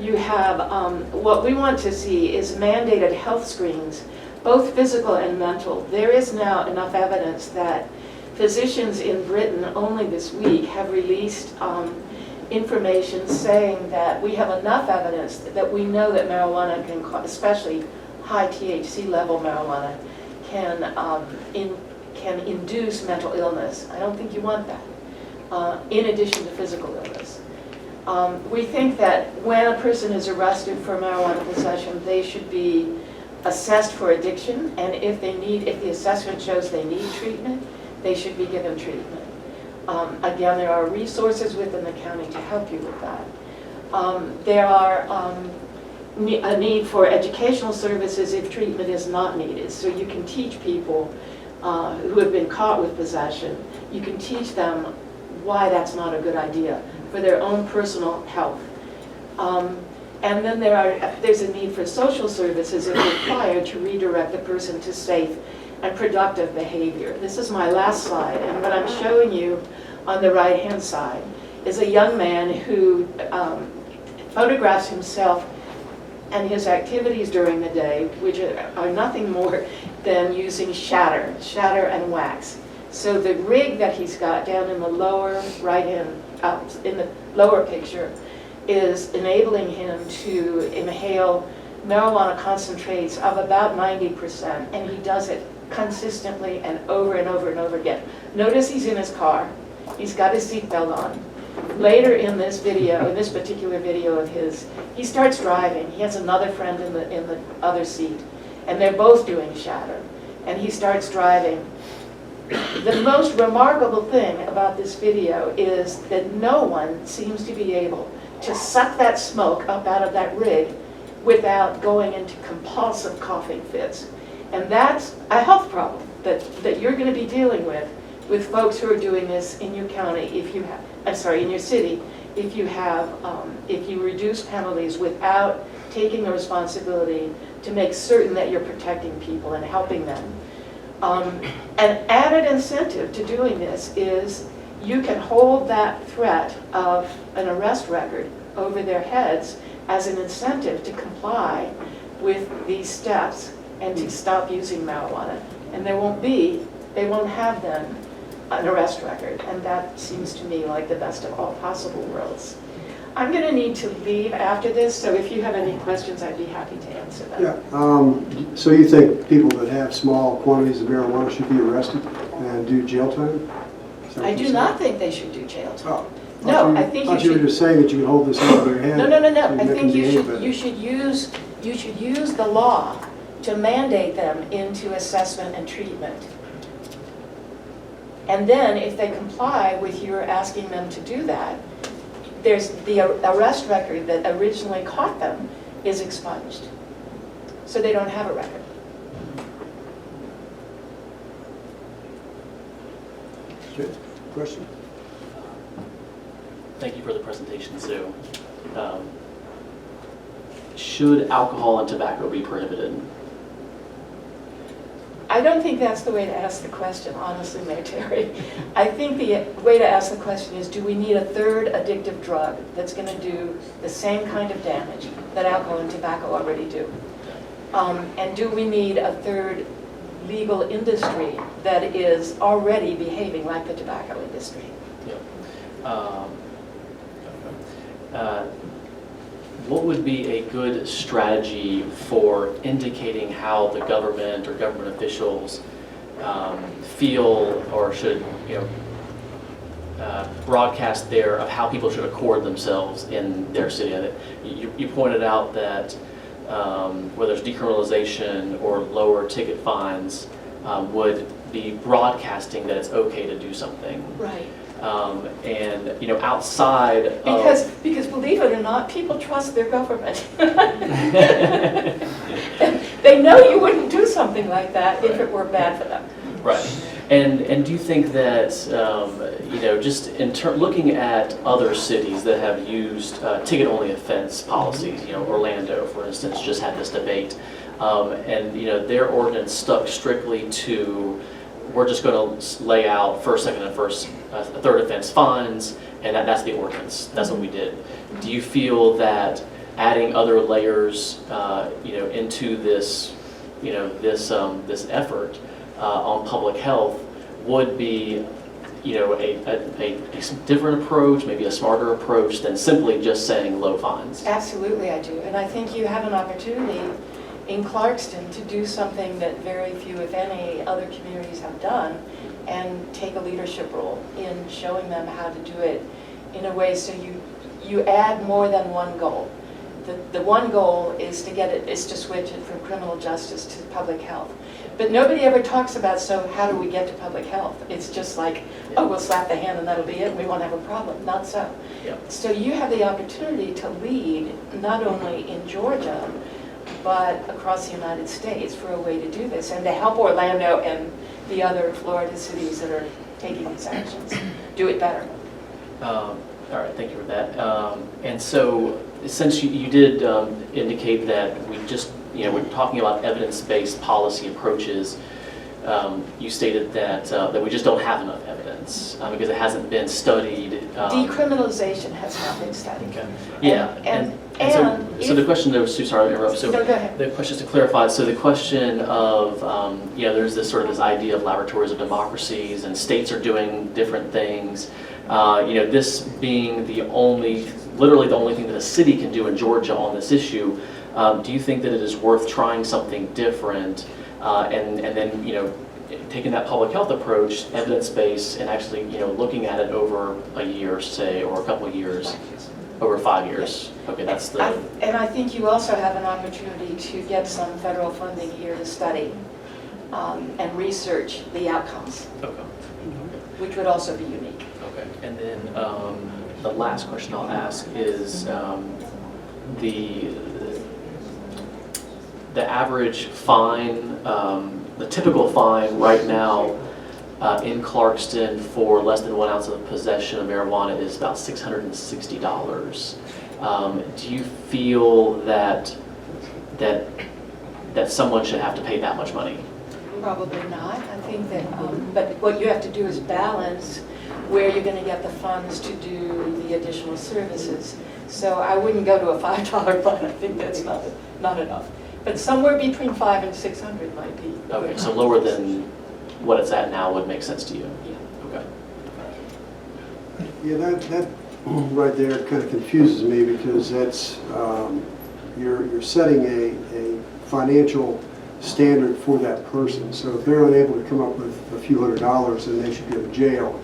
G: You have, what we want to see is mandated health screens, both physical and mental. There is now enough evidence that physicians in Britain only this week have released information saying that we have enough evidence that we know that marijuana can, especially high THC level marijuana, can induce mental illness. I don't think you want that, in addition to physical illness. We think that when a person is arrested for marijuana possession, they should be assessed for addiction, and if the assessment shows they need treatment, they should be given treatment. Again, there are resources within the county to help you with that. There are a need for educational services if treatment is not needed. So you can teach people who have been caught with possession, you can teach them why that's not a good idea for their own personal health. And then there's a need for social services if required to redirect the person to safe and productive behavior. This is my last slide, and what I'm showing you on the right-hand side is a young man who photographs himself and his activities during the day, which are nothing more than using shatter and wax. So the rig that he's got down in the lower right-hand, in the lower picture, is enabling him to inhale marijuana concentrates of about 90%, and he does it consistently and over and over and over again. Notice he's in his car. He's got his seatbelt on. Later in this video, in this particular video of his, he starts driving. He has another friend in the other seat, and they're both doing shatter. And he starts driving. The most remarkable thing about this video is that no one seems to be able to suck that smoke up out of that rig without going into compulsive coughing fits. And that's a health problem that you're going to be dealing with folks who are doing this in your county, in your city, if you reduce penalties without taking the responsibility to make certain that you're protecting people and helping them. An added incentive to doing this is you can hold that threat of an arrest record over their heads as an incentive to comply with these steps and to stop using marijuana. And they won't have then an arrest record. And that seems to me like the best of all possible worlds. I'm going to need to leave after this, so if you have any questions, I'd be happy to answer them.
A: Yeah. So you think people that have small quantities of marijuana should be arrested and do jail time?
G: I do not think they should do jail time.
A: Oh.
G: No, I think you should.
A: I thought you were just saying that you can hold this over their head.
G: No.
A: so
G: I think
A: you
G: should use the law to mandate them into assessment and treatment. And then if they comply with your asking them to do that, there's the arrest record that originally caught them is expunged. So they don't have a record.
A: Good. Question?
B: Thank you for the presentation, Sue. should alcohol and tobacco be prohibited?
G: I don't think that's the way to ask the question, honestly, Mayor Terry. I think the way to ask the question is, do we need a third addictive drug that's going to do the same kind of damage that alcohol and tobacco already do? And do we need a third legal industry that is already behaving like the tobacco industry?
B: What would be a good strategy for indicating how the government or government officials feel or should, broadcast of how people should accord themselves in their city? You pointed out that whether it's decriminalization or lower ticket fines would be broadcasting that it's okay to do something.
G: Right.
B: And outside of...
G: Because believe it or not, people trust their government. They know you wouldn't do something like that if it were bad for them.
B: Right. And do you think that, just looking at other cities that have used ticket-only offense policies, Orlando, for instance, just had this debate, and their ordinance stuck strictly to, we're just going to lay out first, second, and third offense fines, and that's the ordinance. That's what we did. Do you feel that adding other layers, into this, this effort on public health would be, a different approach, maybe a smarter approach than simply just saying low fines?
G: Absolutely, I do. And I think you have an opportunity in Clarkston to do something that very few, if any, other communities have done, and take a leadership role in showing them how to do it in a way so you add more than one goal. The one goal is to switch it from criminal justice to public health. But nobody ever talks about, so how do we get to public health? It's just like, oh, we'll slap the hand and that'll be it, and we won't have a problem. Not so.
B: Yeah.
G: So you have the opportunity to lead, not only in Georgia, but across the United States for a way to do this, and to help Orlando and the other Florida cities that are taking these actions do it better.
B: All right, thank you for that. And so, since you did indicate that we're talking about evidence-based policy approaches, you stated that we just don't have enough evidence because it hasn't been studied.
G: Decriminalization has not been studied.
B: Okay. Yeah. So the question there was, sorry to interrupt. So
G: no, go ahead.
B: the question is to clarify. So the question of, there's this idea of laboratories of democracies, and states are doing different things. This being literally the only thing that a city can do in Georgia on this issue. Do you think that it is worth trying something different, and then taking that public health approach, evidence-based, and actually looking at it over a year, say, or a couple of years? Over 5 years. Okay, that's the...
G: And I think you also have an opportunity to get some federal funding here to study and research the outcomes,
B: Okay.
G: which would also be unique.
B: Okay, and then the last question I'll ask is the average fine, the typical fine right now in Clarkston for less than 1 ounce of possession of marijuana is about $660. Do you feel that someone should have to pay that much money?
G: Probably not. I think that, but what you have to do is balance where you're going to get the funds to do the additional services. So I wouldn't go to a $5 fine. I think that's not enough. But somewhere between $500 and $600 might be.
B: Okay, so lower than what it's at now would make sense to you?
G: Yeah.
B: Okay.
A: Yeah, that right there kind of confuses me, because that's, you're setting a financial standard for that person. So if they're unable to come up with a few $100s, then they should go to jail.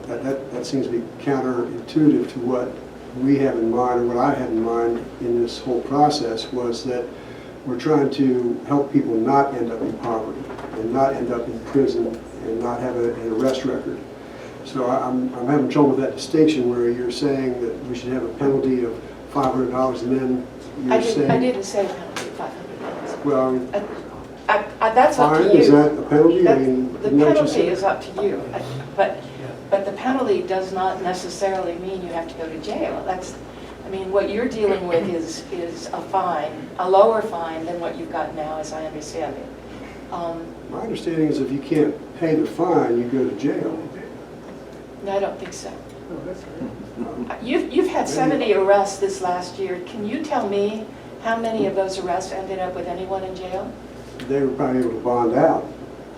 A: That seems to be counterintuitive to what we have in mind, or what I had in mind in this whole process, was that we're trying to help people not end up in poverty and not end up in prison and not have an arrest record. So I'm having trouble with that distinction where you're saying that we should have a penalty of $500, and then you're saying...
G: I didn't say penalty of $500.
A: Well,
G: That's up to
A: fine,
G: you.
A: is that a penalty? I mean,
G: The
A: isn't that what you
G: penalty
A: said?
G: is up to you, but the penalty does not necessarily mean you have to go to jail. mean, what you're dealing with is a fine, a lower fine than what you've got now, as I understand it.
A: My understanding is if you can't pay the fine, you go to jail.
G: No, I don't think so. You've had 70 arrests this last year. Can you tell me how many of those arrests ended up with anyone in jail?
A: They were probably able to bond out.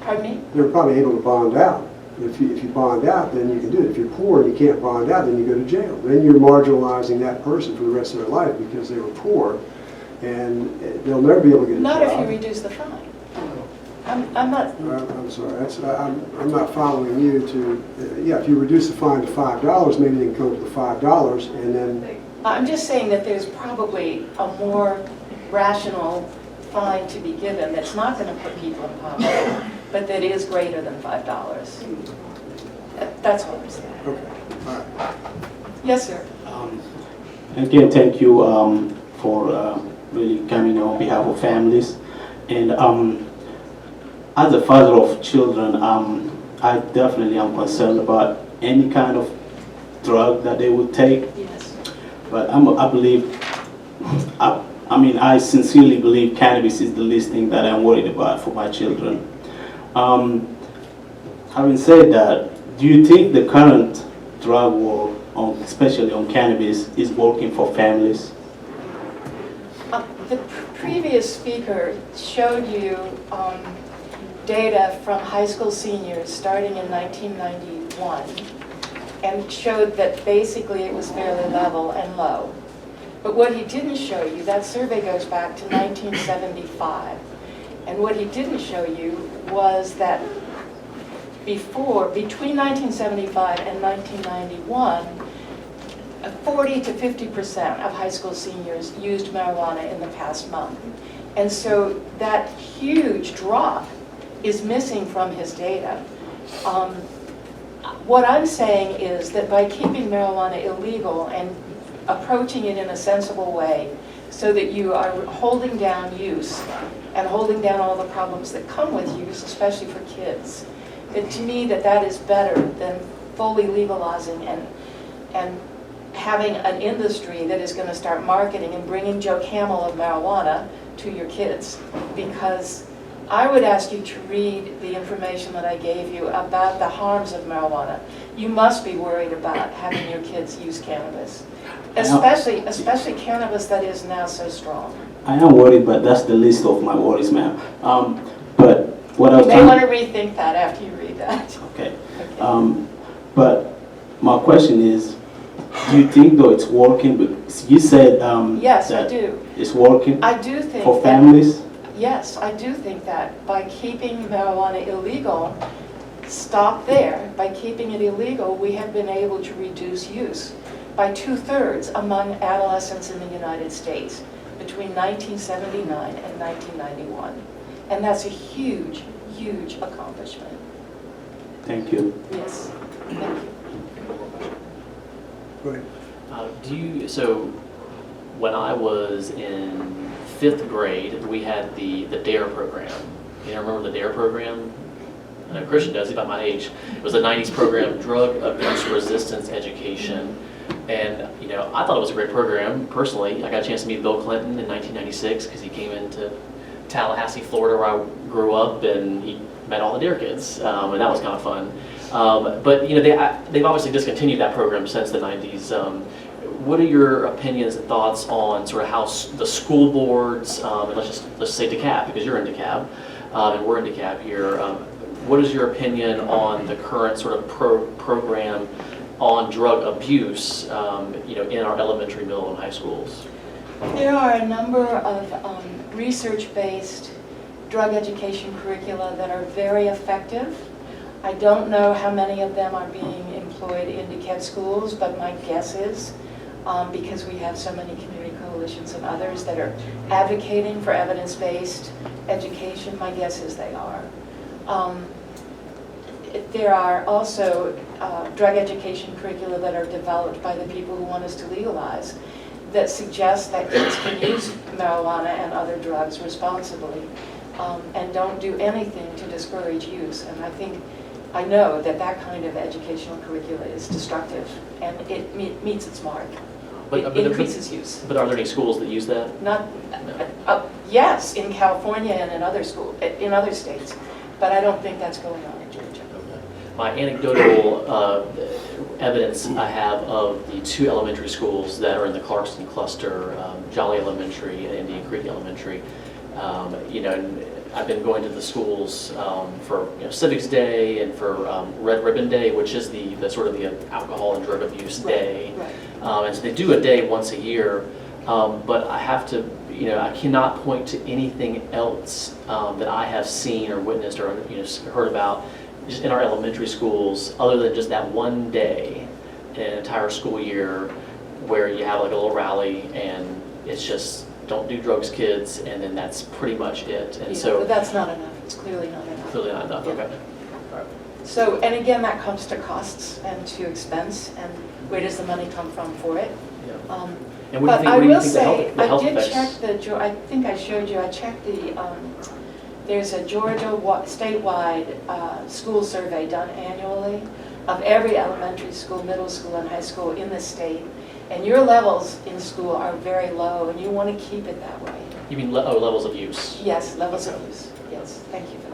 G: Pardon me?
A: They were probably able to bond out. If you bond out, then you can do it. If you're poor and you can't bond out, then you go to jail. Then you're marginalizing that person for the rest of their life because they were poor, and they'll never be able to get a job.
G: Not if you reduce the fine. I'm not.
A: I'm sorry. I'm not following you to. Yeah, if you reduce the fine to $5, maybe they can come up with the $5, and then.
G: I'm just saying that there's probably a more rational fine to be given that's not going to put people in poverty, but that is greater than $5. That's all I'm saying.
A: Okay. All right.
G: Yes, sir.
D: Again, thank you for really coming on behalf of families. And as a father of children, I definitely am concerned about any kind of drug that they would take.
G: Yes.
D: But I believe, I sincerely believe cannabis is the least thing that I'm worried about for my children. Having said that, do you think the current drug war, especially on cannabis, is working for families?
G: The previous speaker showed you data from high school seniors starting in 1991 and showed that basically it was fairly level and low. But what he didn't show you, that survey goes back to 1975. And what he didn't show you was that between 1975 and 1991, 40 to 50% of high school seniors used marijuana in the past month. And so that huge drop is missing from his data. What I'm saying is that by keeping marijuana illegal and approaching it in a sensible way so that you are holding down use and holding down all the problems that come with use, especially for kids, that to me that is better than fully legalizing and having an industry that is going to start marketing and bringing Joe Camel of marijuana to your kids. Because I would ask you to read the information that I gave you about the harms of marijuana. You must be worried about having your kids use cannabis, especially cannabis that is now so strong.
D: I am worried, but that's the least of my worries, ma'am. But what I was
G: You may want to rethink that after you read that.
D: Okay. But my question is, do you think though it's working? Because you said
G: Yes, I
D: that
G: do.
D: it's working
G: I do think
D: for
G: that-
D: families.
G: Yes, I do think that by keeping marijuana illegal, stop there. By keeping it illegal, we have been able to reduce use by 2/3 among adolescents in the United States between 1979 and 1991. And that's a huge, huge accomplishment.
D: Thank you.
G: Yes, thank you.
A: Go ahead.
B: So when I was in 5th grade, we had the DARE program. You know, remember the DARE program? I know Christian does, he's about my age. It was a 90s program, Drug Abuse Resistance Education. And, you know, I thought it was a great program, personally. I got a chance to meet Bill Clinton in 1996 because he came into Tallahassee, Florida, where I grew up, and he met all the DARE kids, and that was kind of fun. But, you know, they've obviously discontinued that program since the 90s. What are your opinions and thoughts on sort of how the school boards, and let's say DeKalb, because you're in DeKalb, and we're in DeKalb here, what is your opinion on the current sort of program on drug abuse, you know, in our elementary, middle, and high schools?
G: There are a number of research-based drug education curricula that are very effective. I don't know how many of them are being employed in DeKalb schools, but my guess is, because we have so many community coalitions and others that are advocating for evidence-based education, my guess is they are. There are also drug education curricula that are developed by the people who want us to legalize that suggest that kids can use marijuana and other drugs responsibly and don't do anything to discourage use. And I know that kind of educational curricula is destructive and it meets its mark.
B: But
G: It increases use.
B: But are there any schools that use that?
G: Not, yes, in California and in in other states, but I don't think that's going on in Georgia.
B: My anecdotal evidence I have of the 2 elementary schools that are in the Clarkston cluster, Jolly Elementary and Indian Creek Elementary, and I've been going to the schools for Civics Day and for Red Ribbon Day, which is the sort of the alcohol and drug abuse day.
G: Right.
B: And so they do a day once a year, but I have to, I cannot point to anything else that I have seen or witnessed or heard about just in our elementary schools, other than just that one day in an entire school year where you have like a little rally and it's just don't do drugs, kids, and then that's pretty much it. And
G: Yeah,
B: so
G: but that's not enough. It's clearly not enough.
B: clearly not enough.
G: Yeah.
B: Okay.
G: So, and again, that comes to costs and to expense, and where does the money come from for it?
B: Yeah.
G: Um,
B: And what do
G: But I
B: you
G: will
B: think
G: say,
B: the
G: I
B: health
G: did
B: effects?
G: check I think I showed you, I checked there's a Georgia statewide school survey done annually of every elementary school, middle school, and high school in the state. And your levels in school are very low, and you want to keep it that way.
B: You mean levels of use?
G: Yes, levels of use. Yes, thank you for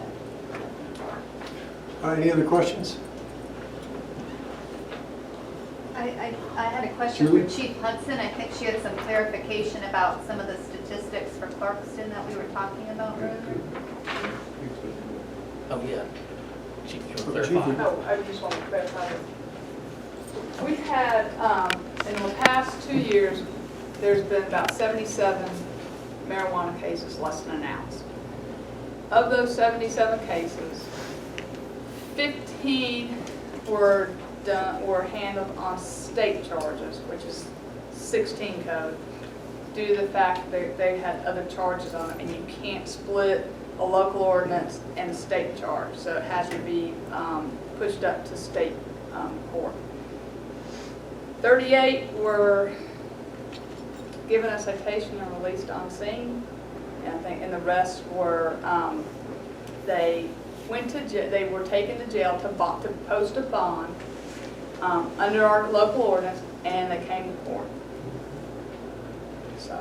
G: that.
A: Any other questions?
E: I had a question
A: Julie?
E: for Chief Hudson. I think she had some clarification about some of the statistics for Clarkston that we were talking about earlier.
B: Oh, yeah. Chief, you want to
A: Chief,
B: clarify?
H: Oh, I just want to clarify. We've had, in the past 2 years, there's been about 77 marijuana cases less than an ounce. Of those 77 cases, 15 were handled on state charges, which is 16 code, due to the fact that they had other charges on it, and you can't split a local ordinance and a state charge, so it has to be pushed up to state court. 38 were given a citation and released on scene, and the rest were they went to they were taken to jail to post a bond under our local ordinance, and they came to court. So,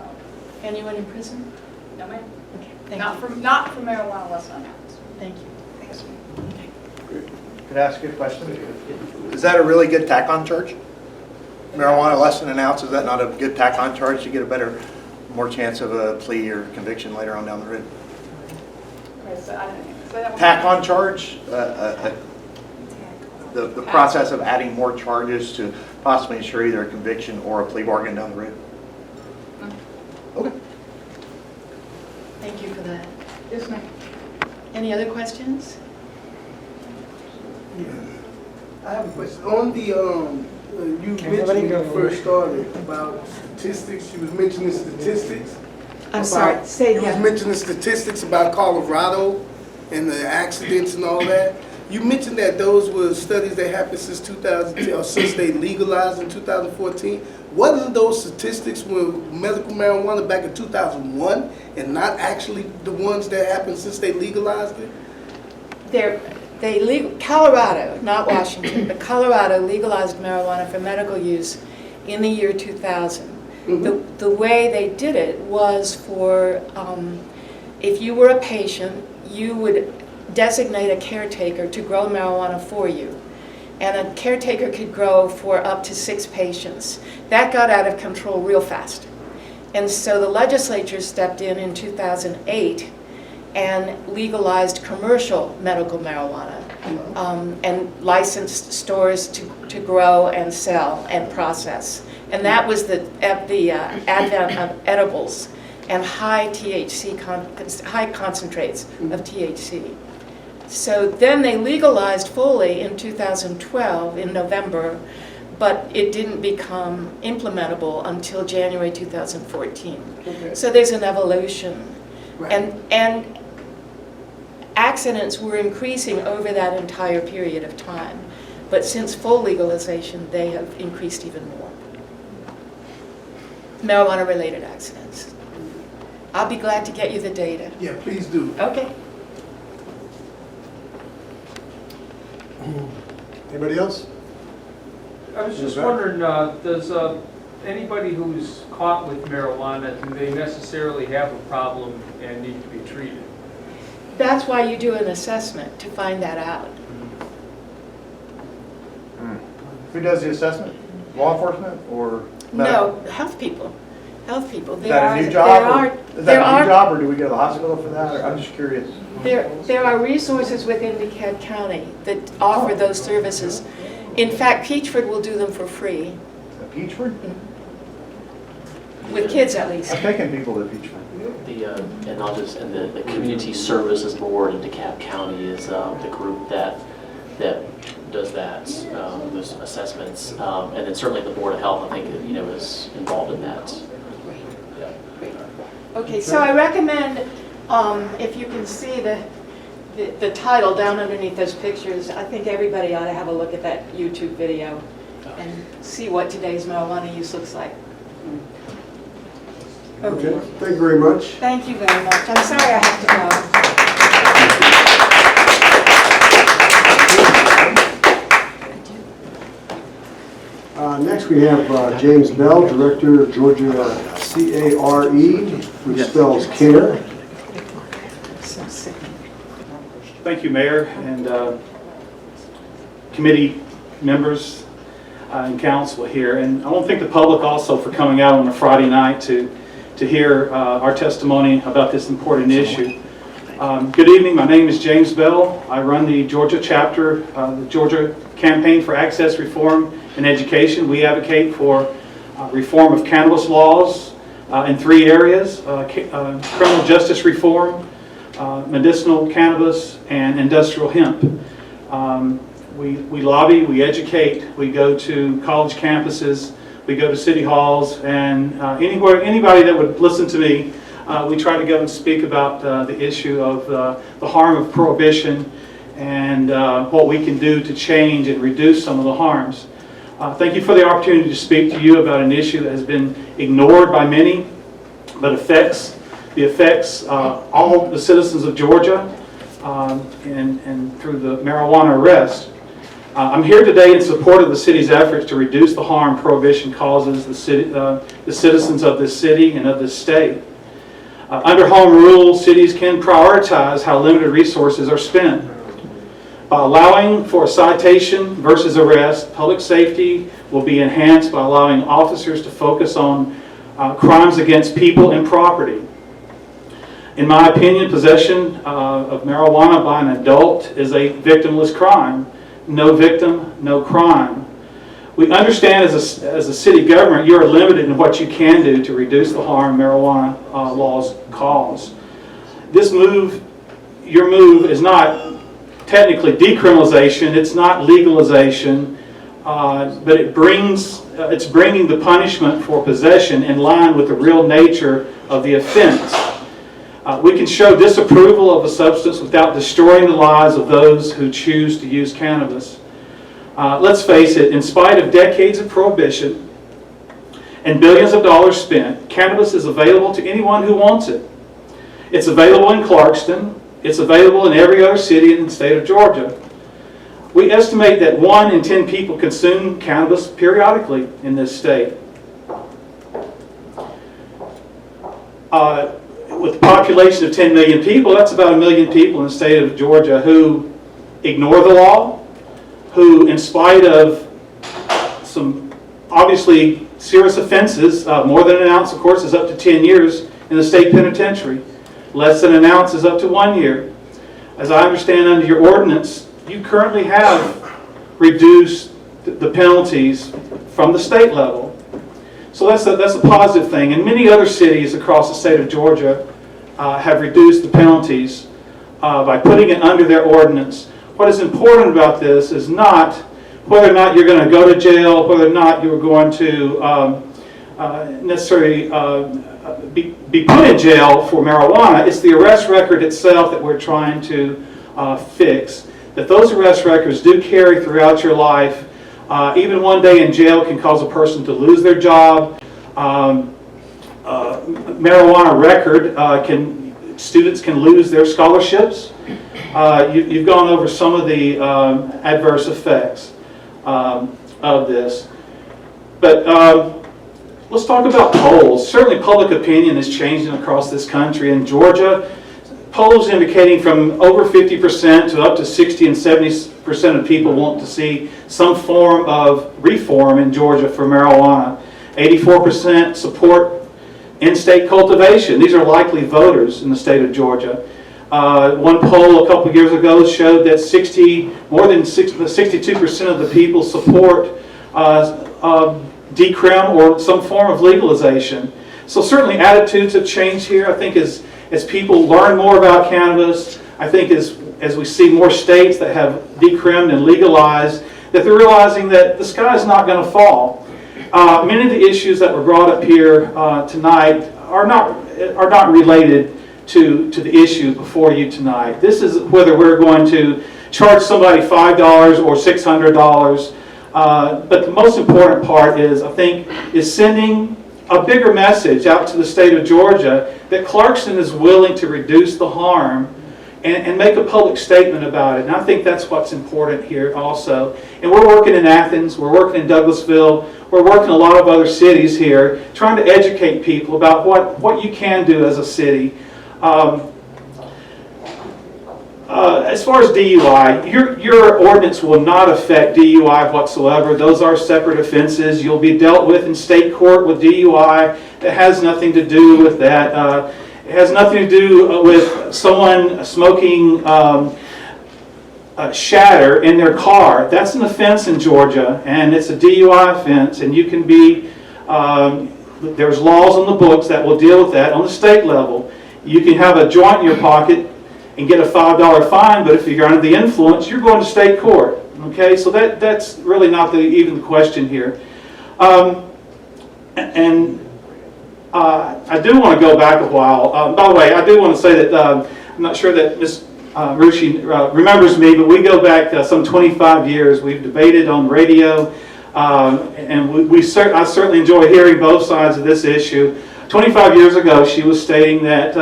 G: Anyone in prison?
H: no ma'am,
G: Okay, thank
H: not
G: you.
H: for marijuana less than an ounce.
G: Thank you.
H: Yes, ma'am.
C: Could I ask you a question? Is that a really good tack-on charge? Marijuana less than an ounce, is that not a good tack-on charge? You get more chance of a plea or conviction later on down the road?
H: Okay, so I didn't say that one.
C: Tack-on charge, the process of adding more charges to possibly ensure either a conviction or a plea bargain down the road. Okay.
G: Thank you for that.
H: Yes, ma'am.
G: Any other questions?
I: I have a question. On the, you mentioned when you first started about statistics, you was mentioning statistics.
G: I'm sorry, say it
I: You was
G: again.
I: mentioning statistics about Colorado and the accidents and all that. You mentioned that those were studies that happened since 2010, or since they legalized in 2014. Wasn't those statistics with medical marijuana back in 2001 and not actually the ones that happened since they legalized it?
G: Colorado, not Washington, but Colorado legalized marijuana for medical use in the year 2000. The way they did it was for, if you were a patient, you would designate a caretaker to grow marijuana for you. And a caretaker could grow for up to 6 patients. That got out of control real fast. And so the legislature stepped in 2008 and legalized commercial medical marijuana and licensed stores to grow and sell and process. And that was the advent of edibles and high concentrates of THC. So then they legalized fully in 2012 in November, but it didn't become implementable until January 2014.
I: Okay.
G: So there's an evolution.
I: Right.
G: And accidents were increasing over that entire period of time. But since full legalization, they have increased even more. Marijuana-related accidents. I'll be glad to get you the data.
I: Yeah, please do.
G: Okay.
A: Anybody else?
F: I was just
A: Okay.
F: wondering, does
J: anybody who's caught with marijuana, do they necessarily have a problem and need to be treated?
G: That's why you do an assessment, to find that out.
C: Who does the assessment? Law enforcement or?
G: No, health people. Health people.
C: Is that a new job? Is that a new job, or do we go to the hospital for that? Or I'm just curious.
G: There are resources within DeKalb County that offer those services. In fact, Peachford will do them for free,
C: Peachford?
G: with kids at least.
C: I've taken people to Peachford.
B: The Community Services Board in DeKalb County is the group that does that, those assessments, and then certainly the Board of Health, I think, is involved in that.
G: Okay, so I recommend, if you can see the title down underneath those pictures, I think everybody ought to have a look at that YouTube video and see what today's marijuana use looks like.
A: Okay, thank you very much.
G: Thank you very much. I'm sorry I have to go.
A: Next we have James Bell, Director of Georgia CARE, which spells care.
K: Thank you, Mayor and committee members and council here. And I want to thank the public also for coming out on a Friday night to hear our testimony about this important issue. Good evening, my name is James Bell. I run the Georgia chapter, the Georgia Campaign for Access, Reform, and Education. We advocate for reform of cannabis laws in 3 areas: criminal justice reform, medicinal cannabis, and industrial hemp. We lobby, we educate, we go to college campuses, we go to city halls, and anybody that would listen to me, we try to go and speak about the issue of the harm of prohibition and what we can do to change and reduce some of the harms. Thank you for the opportunity to speak to you about an issue that has been ignored by many, but affects all the citizens of Georgia and through the marijuana arrest. I'm here today in support of the city's efforts to reduce the harm prohibition causes the citizens of this city and of this state. Under home rule, cities can prioritize how limited resources are spent. By allowing for a citation versus arrest, public safety will be enhanced by allowing officers to focus on crimes against people and property. In my opinion, possession of marijuana by an adult is a victimless crime. No victim, no crime. We understand as a city government, you are limited in what you can do to reduce the harm marijuana laws cause. Your move is not technically decriminalization, it's not legalization, but it's bringing the punishment for possession in line with the real nature of the offense. We can show disapproval of a substance without destroying the lives of those who choose to use cannabis. Let's face it, in spite of decades of prohibition and billions of dollars spent, cannabis is available to anyone who wants it. It's available in Clarkston. It's available in every other city in the state of Georgia. We estimate that 1 in 10 people consume cannabis periodically in this state. With a population of 10 million people, that's about 1 million people in the state of Georgia who ignore the law, who, in spite of some obviously serious offenses, more than an ounce, of course, is up to 10 years in the state penitentiary. Less than an ounce is up to 1 year. As I understand under your ordinance, you currently have reduced the penalties from the state level. So that's a positive thing. And many other cities across the state of Georgia have reduced the penalties by putting it under their ordinance. What is important about this is not whether or not you're going to go to jail, whether or not you're going to necessarily be put in jail for marijuana. It's the arrest record itself that we're trying to fix. That those arrest records do carry throughout your life. Even one day in jail can cause a person to lose their job. Marijuana record students can lose their scholarships. You've gone over some of the adverse effects of this. But let's talk about polls. Certainly public opinion is changing across this country. In Georgia, polls indicating from over 50% to up to 60 and 70% of people want to see some form of reform in Georgia for marijuana. 84% support in-state cultivation. These are likely voters in the state of Georgia. One poll a couple years ago showed that 62% of the people support decrim or some form of legalization. So certainly attitudes have changed here. I think as people learn more about cannabis, I think as we see more states that have decrimmed and legalized, that they're realizing that the sky is not going to fall. Many of the issues that were brought up here tonight are not related to the issue before you tonight. This is whether we're going to charge somebody $5 or $600. But the most important part is, I think, is sending a bigger message out to the state of Georgia that Clarkston is willing to reduce the harm and make a public statement about it. And I think that's what's important here also. And we're working in Athens, we're working in Douglasville, we're working in a lot of other cities here, trying to educate people about what you can do as a city. As far as DUI, your ordinance will not affect DUI whatsoever. Those are separate offenses. You'll be dealt with in state court with DUI. It has nothing to do with that. It has nothing to do with someone smoking shatter in their car. That's an offense in Georgia, and it's a DUI offense, and you can be, there's laws on the books that will deal with that on the state level. You can have a joint in your pocket and get a $5 fine, but if you're under the influence, you're going to state court. Okay, so that's really not even the question here. I do want to go back a while. By the way, I do want to say that I'm not sure that Ms. Rushi remembers me, but we go back some 25 years. We've debated on radio, and I certainly enjoy hearing both sides of this issue. 25 years ago, she was stating that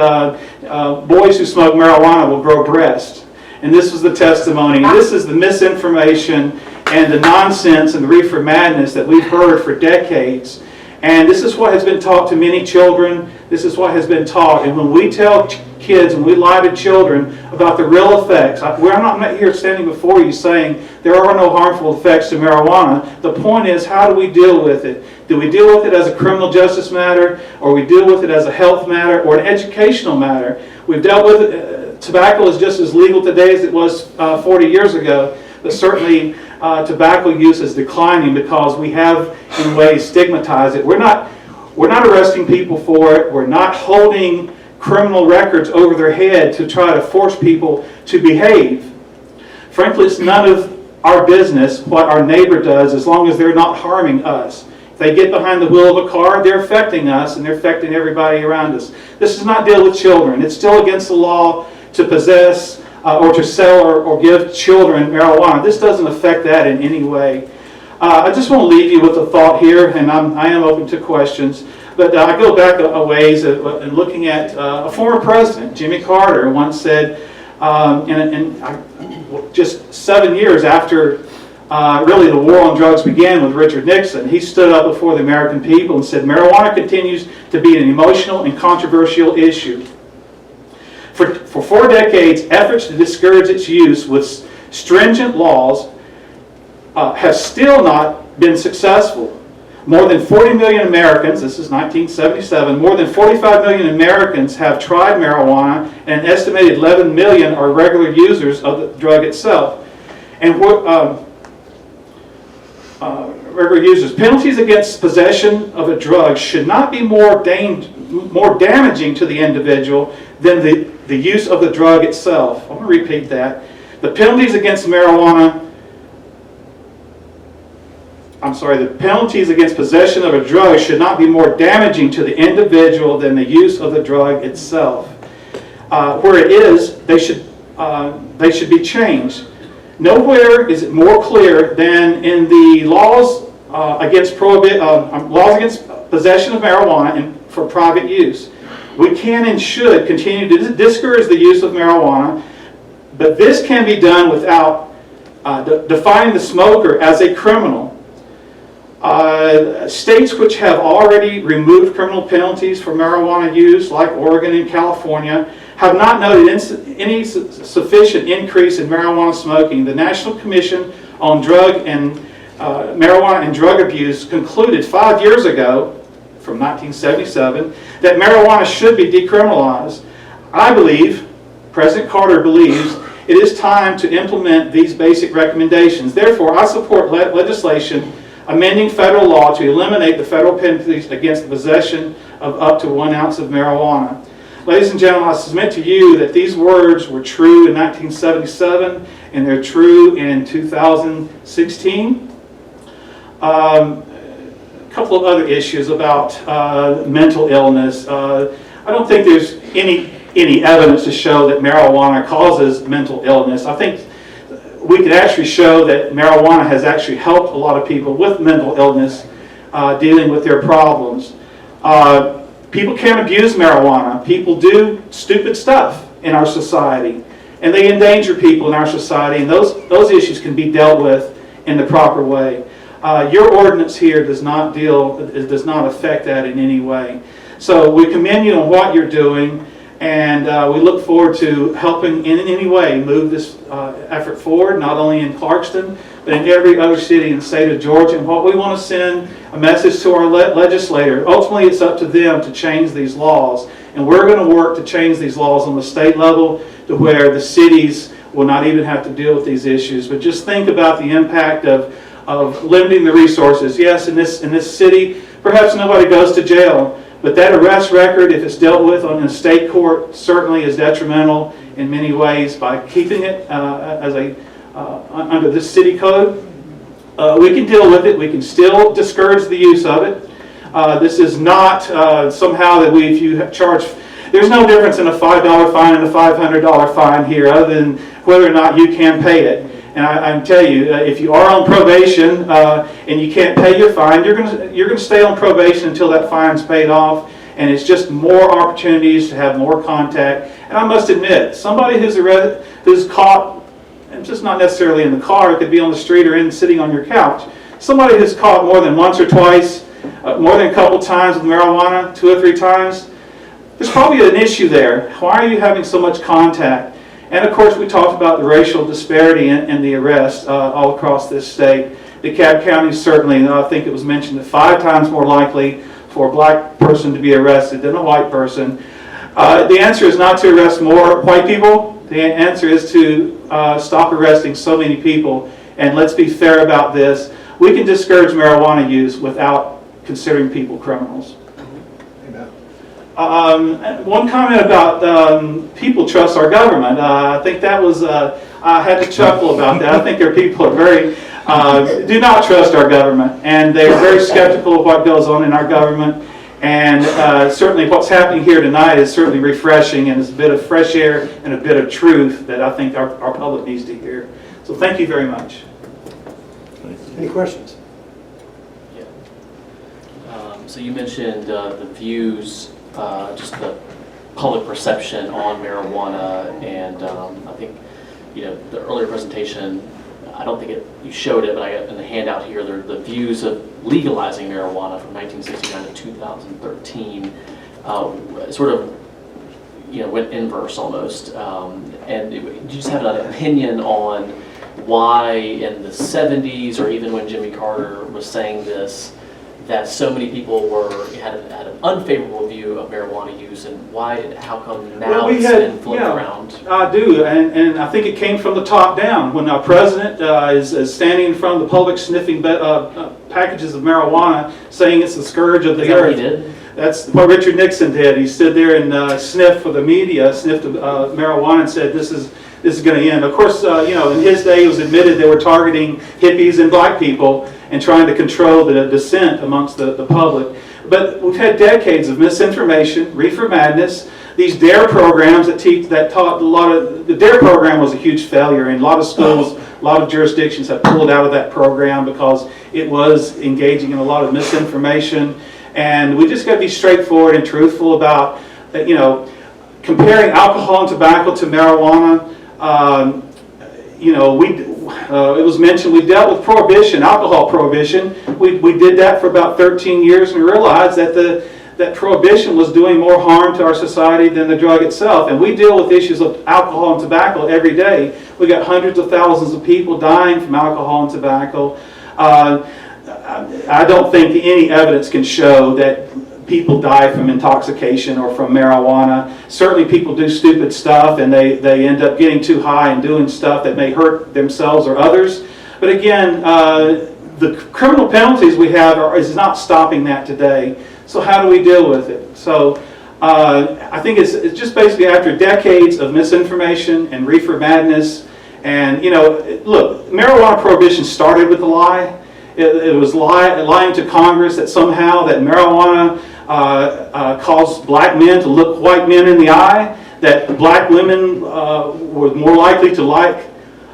K: boys who smoke marijuana will grow breasts. And this was the testimony. This is the misinformation and the nonsense and the reefer madness that we've heard for decades. And this is what has been taught to many children. This is what has been taught. And when we tell kids and we lie to children about the real effects, I'm not here standing before you saying there are no harmful effects to marijuana. The point is, how do we deal with it? Do we deal with it as a criminal justice matter, or we deal with it as a health matter, or an educational matter? We've dealt with it. Tobacco is just as legal today as it was 40 years ago, but certainly tobacco use is declining because we have, in ways, stigmatized it. We're not arresting people for it. We're not holding criminal records over their head to try to force people to behave. Frankly, it's none of our business what our neighbor does as long as they're not harming us. If they get behind the wheel of a car, they're affecting us and they're affecting everybody around us. This does not deal with children. It's still against the law to possess or to sell or give children marijuana. This doesn't affect that in any way. I just want to leave you with a thought here, and I am open to questions. But I go back a ways and looking at a former president, Jimmy Carter, once said, just 7 years after really the war on drugs began with Richard Nixon, he stood up before the American people and said, marijuana continues to be an emotional and controversial issue. For 4 decades, efforts to discourage its use with stringent laws have still not been successful. More than 40 million Americans, this is 1977, more than 45 million Americans have tried marijuana, and an estimated 11 million are regular users of the drug itself. And regular users. Penalties against possession of a drug should not be more damaging to the individual than the use of the drug itself. I'm going to repeat that. The penalties against possession of a drug should not be more damaging to the individual than the use of the drug itself. Where it is, they should be changed. Nowhere is it more clear than in the laws against possession of marijuana for private use. We can and should continue to discourage the use of marijuana, but this can be done without defining the smoker as a criminal. States which have already removed criminal penalties for marijuana use, like Oregon and California, have not noted any sufficient increase in marijuana smoking. The National Commission on Marijuana and Drug Abuse concluded 5 years ago, from 1977, that marijuana should be decriminalized. I believe, President Carter believes, it is time to implement these basic recommendations. Therefore, I support legislation amending federal law to eliminate the federal penalties against the possession of up to 1 ounce of marijuana. Ladies and gentlemen, I submit to you that these words were true in 1977 and they're true in 2016. A couple of other issues about mental illness. I don't think there's any evidence to show that marijuana causes mental illness. I think we could actually show that marijuana has actually helped a lot of people with mental illness dealing with their problems. People can't abuse marijuana. People do stupid stuff in our society, and they endanger people in our society, and those issues can be dealt with in the proper way. Your ordinance here does not affect that in any way. So we commend you on what you're doing, and we look forward to helping in any way move this effort forward, not only in Clarkston, but in every other city in the state of Georgia. And what we want to send a message to our legislators, ultimately it's up to them to change these laws. And we're going to work to change these laws on the state level to where the cities will not even have to deal with these issues. But just think about the impact of limiting the resources. Yes, in this city, perhaps nobody goes to jail, but that arrest record, if it's dealt with on the state court, certainly is detrimental in many ways. By keeping it under this city code, we can deal with it. We can still discourage the use of it. This is not somehow that if you charge, there's no difference in a $5 fine and a $500 fine here, other than whether or not you can pay it. And I tell you, if you are on probation and you can't pay your fine, you're going to stay on probation until that fine's paid off. And it's just more opportunities to have more contact. And I must admit, somebody who's caught, and just not necessarily in the car, it could be on the street or sitting on your couch. Somebody who's caught more than once or twice, more than a couple times with marijuana, 2 or 3 times, there's probably an issue there. Why are you having so much contact? And of course, we talked about the racial disparity in the arrests all across this state. DeKalb County certainly, and I think it was mentioned, that 5 times more likely for a black person to be arrested than a white person. The answer is not to arrest more white people. The answer is to stop arresting so many people. And let's be fair about this. We can discourage marijuana use without considering people criminals. One comment about people trust our government. I think that was, I had to chuckle about that. I think there are people who do not trust our government, and they are very skeptical of what goes on in our government. And certainly what's happening here tonight is certainly refreshing, and it's a bit of fresh air and a bit of truth that I think our public needs to hear. So thank you very much.
A: Any questions?
B: Yeah. So you mentioned the views, just the public perception on marijuana, and I think, the earlier presentation, I don't think you showed it, but I got in the handout here, the views of legalizing marijuana from 1969 to 2013 sort of, went inverse almost. And you just have an opinion on why in the 70s, or even when Jimmy Carter was saying this, that so many people had an unfavorable view of marijuana use, and how come now it's been flipped around?
K: I do, and I think it came from the top down. When our president is standing in front of the public sniffing packages of marijuana, saying it's the scourge of the earth.
B: Is that what he did?
K: That's what Richard Nixon did. He stood there and sniffed for the media, sniffed marijuana, and said, "This is going to end." Of course, in his day, it was admitted they were targeting hippies and black people and trying to control the dissent amongst the public. But we've had decades of misinformation, reefer madness, these DARE programs that taught a lot of. The DARE program was a huge failure, and a lot of schools, a lot of jurisdictions have pulled out of that program because it was engaging in a lot of misinformation. And we just got to be straightforward and truthful about, comparing alcohol and tobacco to marijuana. it was mentioned, we dealt with prohibition, alcohol prohibition. We did that for about 13 years and realized that that prohibition was doing more harm to our society than the drug itself. And we deal with issues of alcohol and tobacco every day. We got hundreds of thousands of people dying from alcohol and tobacco. I don't think any evidence can show that people die from intoxication or from marijuana. Certainly people do stupid stuff and they end up getting too high and doing stuff that may hurt themselves or others. But again, the criminal penalties we have is not stopping that today. So how do we deal with it? So I think it's just basically after decades of misinformation and reefer madness. And, you know, look, marijuana prohibition started with a lie. It was lying to Congress that somehow that marijuana caused black men to look white men in the eye, that black women were more likely to like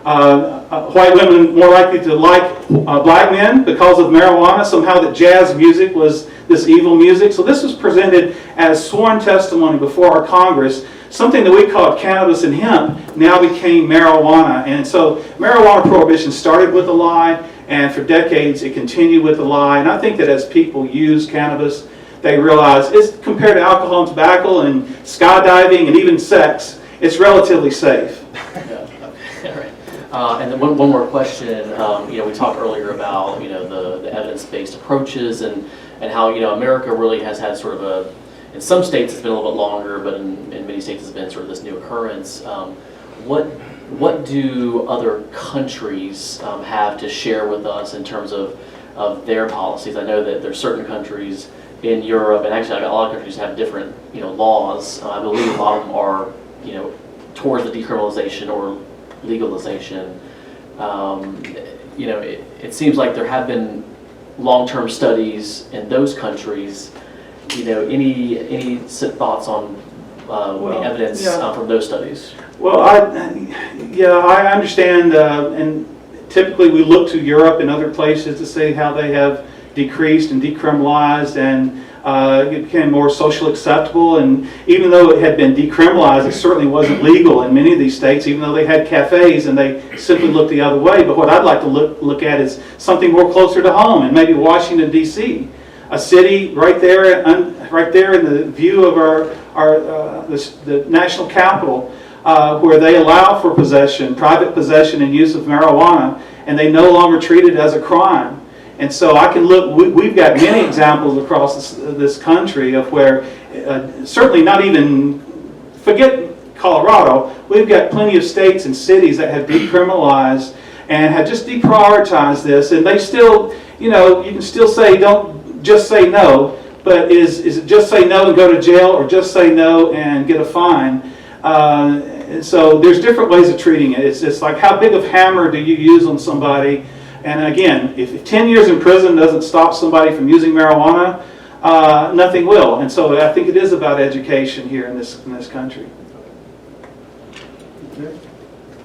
K: white women more likely to like black men because of marijuana, somehow that jazz music was this evil music. So this was presented as sworn testimony before our Congress. Something that we called cannabis and hemp now became marijuana. And so marijuana prohibition started with a lie, and for decades it continued with a lie. And I think that as people use cannabis, they realize it's compared to alcohol and tobacco and skydiving and even sex, it's relatively safe.
B: Yeah. All right. And then one more question. You know, we talked earlier about, you know, the evidence-based approaches and how, you know, America really has had sort of a, in some states it's been a little bit longer, but in many states it's been sort of this new occurrence. What do other countries have to share with us in terms of their policies? I know that there's certain countries in Europe, and actually a lot of countries have different, you know, laws. I believe a lot of them are, you know, towards the decriminalization or legalization. You know, it seems like there have been long-term studies in those countries. You know, any thoughts on the evidence from those studies?
K: Well, I understand, and typically we look to Europe and other places to see how they have decreased and decriminalized, and it became more socially acceptable. And even though it had been decriminalized, it certainly wasn't legal in many of these states, even though they had cafes and they simply looked the other way. But what I'd like to look at is something more closer to home, and maybe Washington, D.C., a city right there in the view of the national capital, where they allow for possession, private possession and use of marijuana, and they no longer treat it as a crime. And so I can look, we've got many examples across this country of where, certainly not even, forget Colorado, we've got plenty of states and cities that have decriminalized and have just deprioritized this, and they still, you know, you can still say don't just say no, but is it just say no and go to jail, or just say no and get a fine? And so there's different ways of treating it. It's like, how big of hammer do you use on somebody? And again, if 10 years in prison doesn't stop somebody from using marijuana, nothing will. And so I think it is about education here in this country.
A: Okay.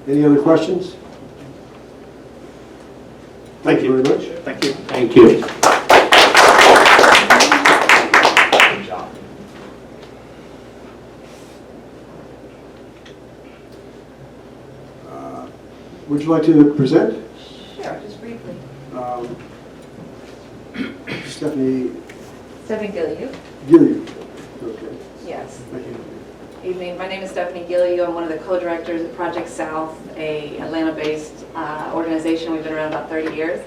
A: Any other questions?
K: Thank you
A: very much.
K: Thank you. Thank you.
C: Good job.
A: Would you like to present?
L: Sure, just briefly.
A: Stephanie
L: Gilliu.
A: Gilliu. Okay.
L: Yes.
A: Thank you.
L: Evening. My name is Stephanie Gilliu. I'm one of the co-directors of Project South, a Atlanta-based organization. We've been around about 30 years.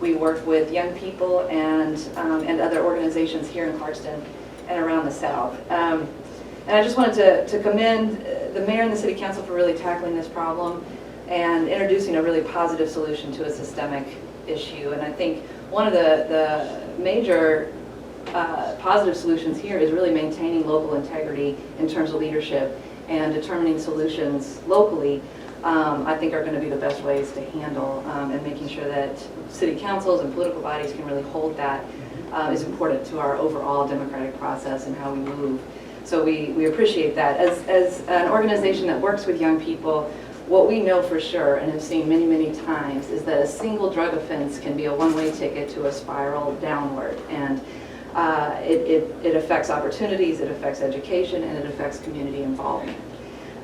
L: We work with young people and other organizations here in Clarkston and around the South. And I just wanted to commend the mayor and the city council for really tackling this problem and introducing a really positive solution to a systemic issue. And I think one of the major positive solutions here is really maintaining local integrity in terms of leadership and determining solutions locally. I think are going to be the best ways to handle and making sure that city councils and political bodies can really hold that is important to our overall democratic process and how we move. So we appreciate that. As an organization that works with young people, what we know for sure and have seen many, many times is that a single drug offense can be a one-way ticket to a spiral downward. And it affects opportunities, it affects education, and it affects community involvement.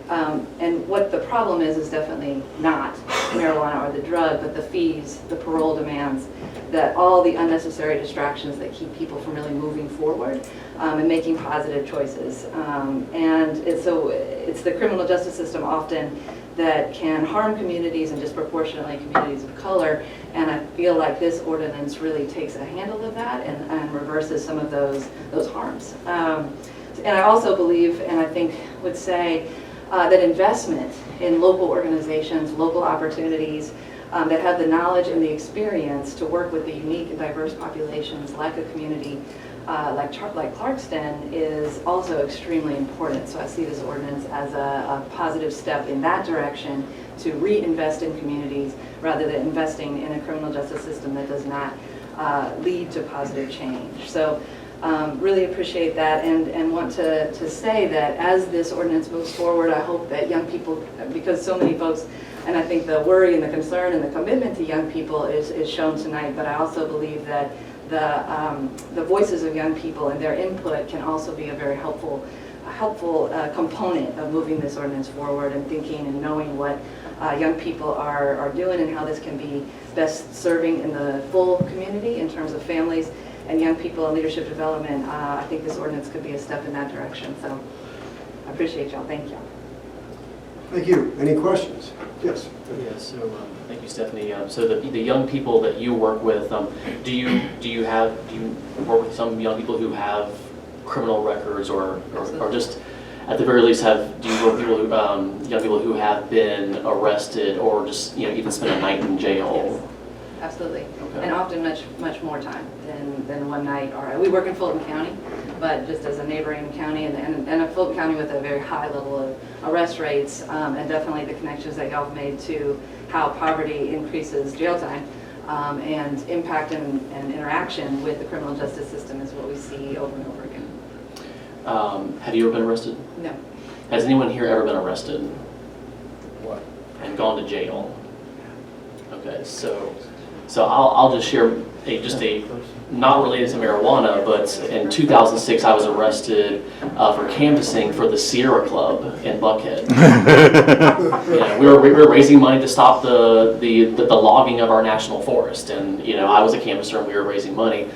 L: And what the problem is definitely not marijuana or the drug, but the fees, the parole demands, that all the unnecessary distractions that keep people from really moving forward and making positive choices. So it's the criminal justice system often that can harm communities and disproportionately communities of color. And I feel like this ordinance really takes a handle of that and reverses some of those harms. And I also believe, and I think would say, that investment in local organizations, local opportunities that have the knowledge and the experience to work with the unique and diverse populations like a community like Clarkston is also extremely important. So I see this ordinance as a positive step in that direction to reinvest in communities rather than investing in a criminal justice system that does not lead to positive change. So really appreciate that and want to say that as this ordinance moves forward, I hope that young people, because so many folks, and I think the worry and the concern and the commitment to young people is shown tonight, but I also believe that the voices of young people and their input can also be a very helpful component of moving this ordinance forward and thinking and knowing what young people are doing and how this can be best serving in the full community in terms of families and young people and leadership development. I think this ordinance could be a step in that direction. So I appreciate y'all. Thank you.
A: Thank you. Any questions? Yes.
B: Yeah, so thank you, Stephanie. So the young people that you work with, do you work with some young people who have criminal records or just at the very least do you work with people who, young people who have been arrested or just even spent a night in jail?
L: Yes. Absolutely,
B: okay.
L: And often much more time than one night. We work in Fulton County, but just as a neighboring county and a Fulton County with a very high level of arrest rates, and definitely the connections that y'all have made to how poverty increases jail time and impact and interaction with the criminal justice system is what we see over and over again.
B: Have you ever been arrested?
L: No.
B: Has anyone here ever been arrested?
C: What?
B: And gone to jail? Okay, so I'll just share a not related to marijuana, but in 2006 I was arrested for canvassing for the Sierra Club in Buckhead. We were raising money to stop the logging of our national forest, and I was a canvasser and we were raising money.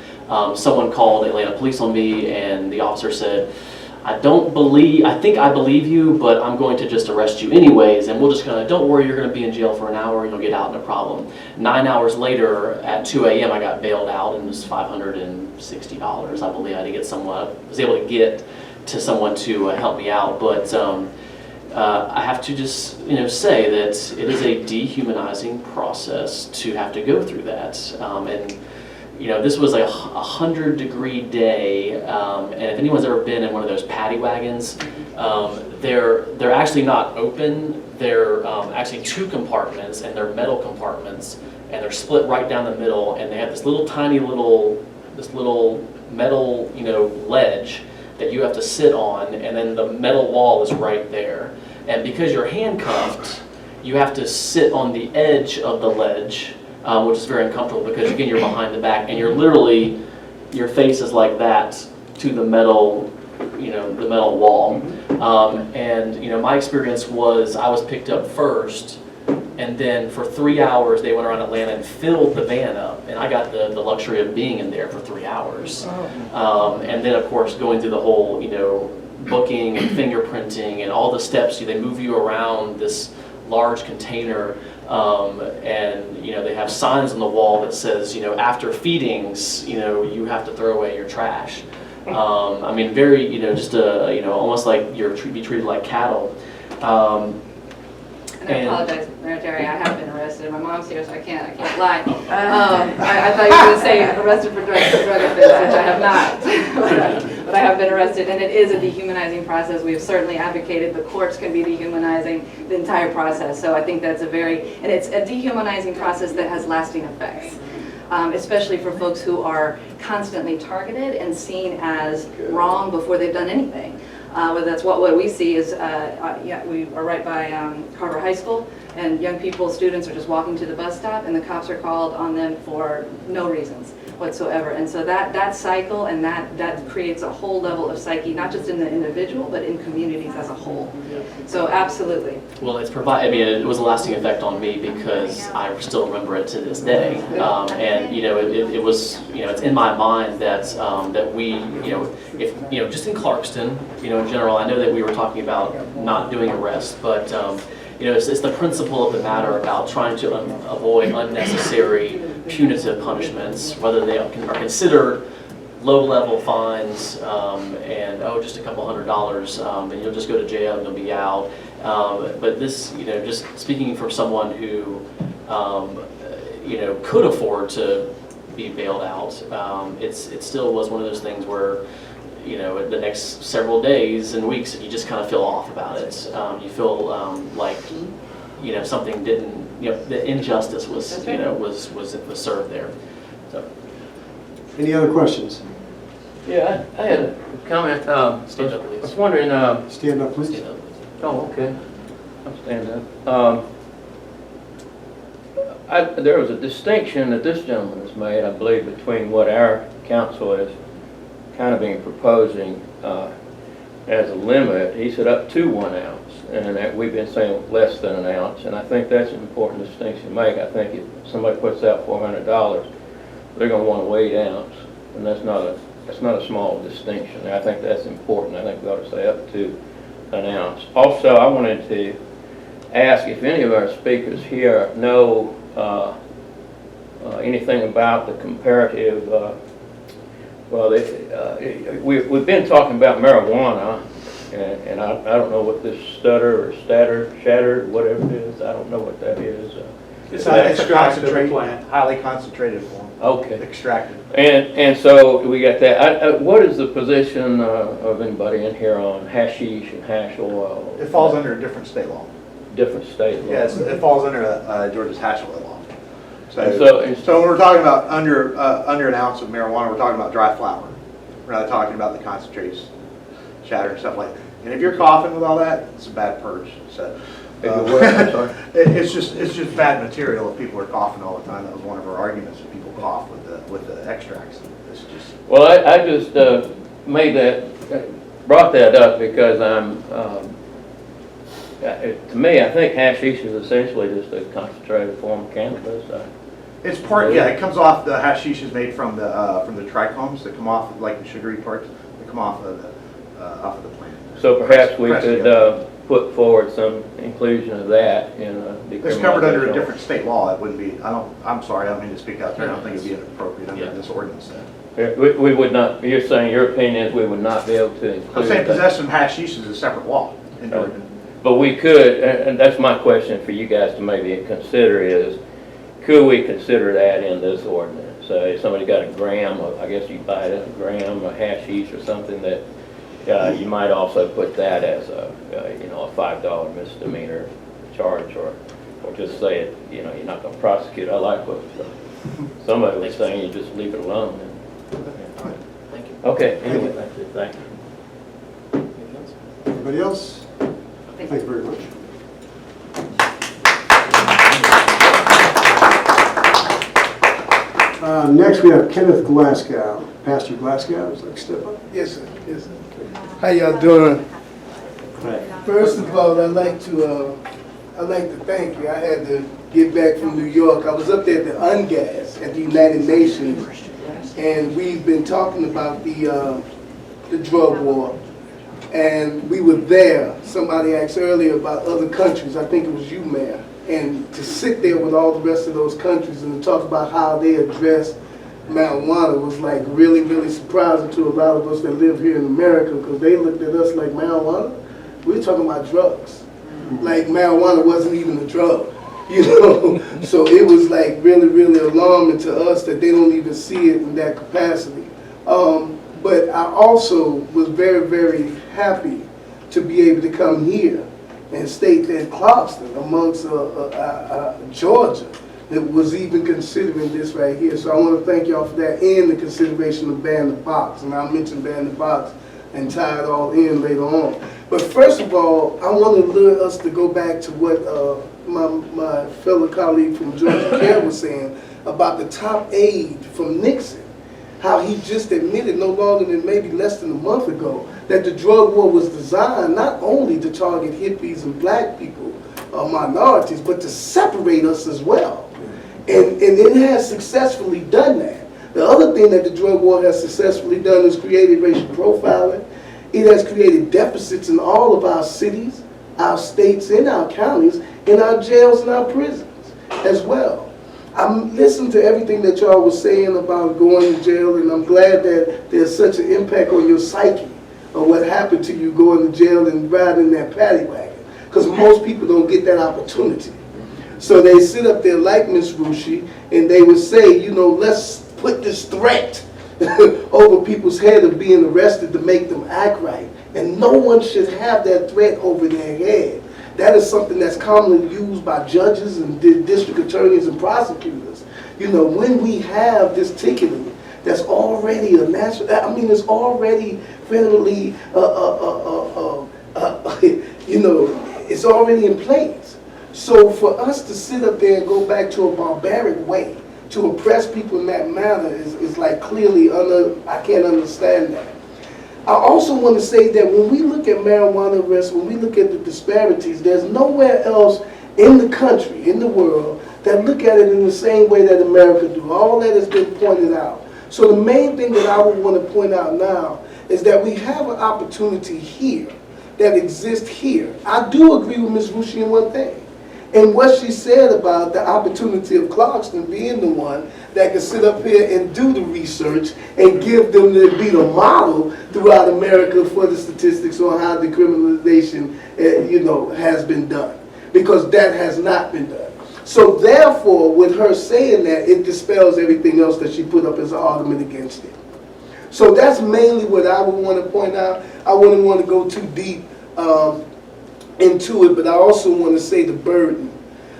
B: Someone called Atlanta police on me, and the officer said, I think I believe you, but I'm going to just arrest you anyways, and we'll just don't worry, you're going to be in jail for an hour and you'll get out, no problem. 9 hours later at 2 a.m. I got bailed out and it was $560. I believe I was able to get to someone to help me out, but I have to just say that it is a dehumanizing process to have to go through that. This was like a 100-degree day, and if anyone's ever been in one of those paddy wagons, they're actually not open. They're actually two compartments, and they're metal compartments, and they're split right down the middle, and they have this little metal ledge that you have to sit on, and then the metal wall is right there. And because you're handcuffed, you have to sit on the edge of the ledge. Which is very uncomfortable because again you're behind the back and you're literally, your face is like that to the metal, the metal wall. My experience was I was picked up first, and then for 3 hours they went around Atlanta and filled the van up, and I got the luxury of being in there for 3 hours. And then of course going through the whole booking and fingerprinting and all the steps. They move you around this large container. They have signs on the wall that says, after feedings, you have to throw away your trash. Very, just almost like you're be treated like cattle.
L: And I apologize, Mayor Terry, I have been arrested. My mom's here, so I can't lie. I thought you were going to say arrested for drug offense, which I have not. But I have been arrested, and it is a dehumanizing process. We have certainly advocated the courts can be dehumanizing the entire process. So I think that's and it's a dehumanizing process that has lasting effects. Especially for folks who are constantly targeted and seen as wrong before they've done anything. Whether that's what we see is, we are right by Carver High School, and young people, students are just walking to the bus stop, and the cops are called on them for no reasons. whatsoever. And so that cycle and that creates a whole level of psyche, not just in the individual, but in communities as a whole. So absolutely.
B: Well, I mean, it was a lasting effect on me because I still remember it to this day. And, you know, it was, you know, it's in my mind that, that we, you know, if, you know, just in Clarkston, you know, in general, I know that we were talking about not doing arrests, but, you know, it's the principle of the matter about trying to avoid unnecessary punitive punishments, whether they are considered low-level fines and, oh, just a couple $100 and you'll just go to jail and you'll be out. But this, you know, just speaking for someone who, you know, could afford to be bailed out, it still was one of those things where, you know, the next several days and weeks, you just kind of feel off about it. You feel like, you know, something didn't, you know, the injustice was, you know, was served there. So.
A: Any other questions?
M: Yeah, I had a comment.
B: Stand up,
M: I
B: please.
M: was wondering.
A: Stand up, please.
B: Stand up, please.
M: Oh, okay. I'll stand up. There was a distinction that this gentleman has made, I believe, between what our council is kind of been proposing as a limit. He said up to 1 ounce, and that we've been saying less than 1 ounce, and I think that's an important distinction to make. I think if somebody puts out $400, they're going to want to weigh ounce, and that's not a small distinction. I think that's important. I think we ought to say up to 1 ounce. Also, I wanted to ask if any of our speakers here know anything about the comparative. Well, we've been talking about marijuana, and I don't know what this stutter or shatter, whatever it is. I don't know what that is.
C: It's a concentrated plant, highly concentrated form.
M: Okay.
C: Extracted.
M: And so we got that. What is the position of anybody in here on hashish and hash oil?
C: It falls under a different state law.
M: Different state law.
C: Yes, it falls under Georgia's hash oil law.
M: So
C: when we're talking about under 1 ounce of marijuana, we're talking about dry flower. We're not talking about the concentrates, shatter, and stuff like that. And if you're coughing with all that, it's a bad purge. So
M: I'm sorry.
C: it's just bad material if people are coughing all the time. That was one of our arguments, if people cough with the extracts. It's just.
M: Well, I just brought that up because to me, I think hashish is essentially just a concentrated form of cannabis.
C: It's part, yeah. It comes off, the hashish is made from the trichomes that come off, like the sugary parts that come off of the plant.
M: So perhaps we could put forward some inclusion of that in the.
C: It's covered under a different state law. It wouldn't be. I'm sorry. I don't mean to speak out there. I don't think it'd be appropriate under this ordinance.
M: We would not. You're saying your opinion is we would not be able to include.
C: I'm saying possession of hashish is a separate law in Georgia.
M: But we could, and that's my question for you guys to maybe consider is, could we consider that in this ordinance? So if somebody got a gram of, I guess you buy it a gram of hashish or something, that you might also put that as a a $5 misdemeanor charge, or just say it, you're not going to prosecute. I like what somebody was saying, you just leave it alone.
B: Thank you.
M: Okay, anyway, thank you.
A: Anybody else? Thank you very much. Next, we have Kenneth Glasgow. Pastor Glasgow, would you like to step up?
I: Yes, sir. Yes, sir. How y'all doing? First of all, I'd like to thank you. I had to get back from New York. I was up there at the UNGAS at the United Nations, and we've been talking about the drug war. And we were there. Somebody asked earlier about other countries. I think it was you, Mayor. And to sit there with all the rest of those countries and to talk about how they address marijuana was like really, really surprising to a lot of us that live here in America, because they looked at us like marijuana. We were talking about drugs. Like marijuana wasn't even a drug, So it was like really, really alarming to us that they don't even see it in that capacity. But I also was very, very happy to be able to come here and state that Clarkston, amongst Georgia, that was even considering this right here. So I want to thank y'all for that and the consideration of banning the box. And I'll mention banning the box and tie it all in later on. But first of all, I want us to go back to what my fellow colleague from Georgia Care was saying about the top aide from Nixon. how he just admitted no longer than maybe less than a month ago that the drug war was designed not only to target hippies and black people or minorities, but to separate us as well. And it has successfully done that. The other thing that the drug war has successfully done is created racial profiling. It has created deficits in all of our cities, our states, and our counties, in our jails and our prisons as well. I'm listening to everything that y'all was saying about going to jail, and I'm glad that there's such an impact on your psyche of what happened to you going to jail and riding that paddy wagon, because most people don't get that opportunity. So they sit up there like Ms. Rushi, and they would say, you know, let's put this threat over people's head of being arrested to make them act right. And no one should have that threat over their head. That is something that's commonly used by judges and district attorneys and prosecutors. You know, when we have this ticketing that's already a national, I mean, it's already federally, you know, it's already in place. So for us to sit up there and go back to a barbaric way to oppress people in that manner is like clearly, I can't understand that. I also want to say that when we look at marijuana arrests, when we look at the disparities, there's nowhere else in the country, in the world, that look at it in the same way that America do. All that has been pointed out. So the main thing that I would want to point out now is that we have an opportunity here that exists here. I do agree with Ms. Rushi in one thing. And what she said about the opportunity of Clarkston being the one that can sit up here and do the research and give them to be the model throughout America for the statistics on how decriminalization, you know, has been done. Because that has not been done. So therefore, with her saying that, it dispels everything else that she put up as an argument against it. So that's mainly what I would want to point out. I wouldn't want to go too deep into it, but I also want to say the burden.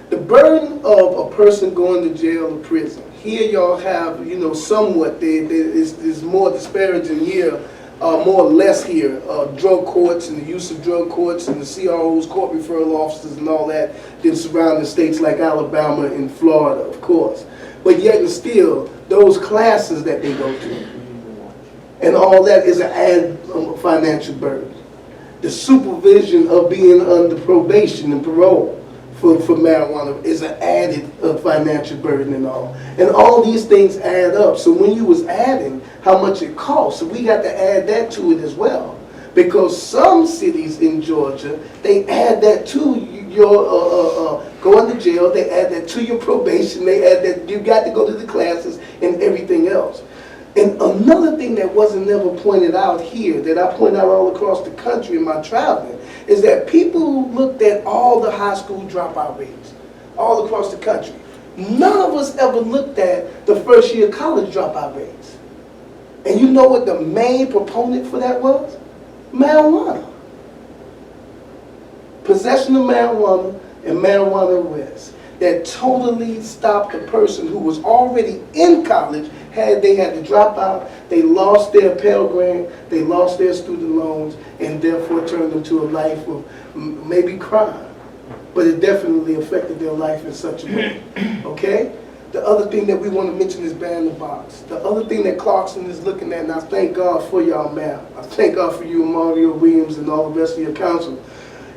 I: The burden of a person going to jail or prison. Here y'all have, you know, somewhat, there's more disparaging here, more or less here, drug courts and the use of drug courts and the CROs, court referral officers and all that, than surrounding states like Alabama and Florida, of course. But yet and still, those classes that they go to, and all that is an added financial burden. The supervision of being under probation and parole for marijuana is an added financial burden and all. And all these things add up. So when you was adding how much it costs, so we got to add that to it as well. Because some cities in Georgia, they add that to your going to jail, they add that to your probation, they add that you got to go to the classes and everything else. And another thing that wasn't never pointed out here, that I point out all across the country in my traveling, is that people looked at all the high school dropout rates all across the country. None of us ever looked at the first year college dropout rates. And you know what the main proponent for that was? Marijuana. Possession of marijuana and marijuana arrests that totally stopped a person who was already in college. They had to drop out, they lost their Pell Grant, they lost their student loans, and therefore turned into a life of maybe crime. But it definitely affected their life in such a way, okay? The other thing that we want to mention is ban the box. The other thing that Clarkston is looking at, and I thank God for y'all, ma'am. I thank God for you, Mario Williams, and all the rest of your council.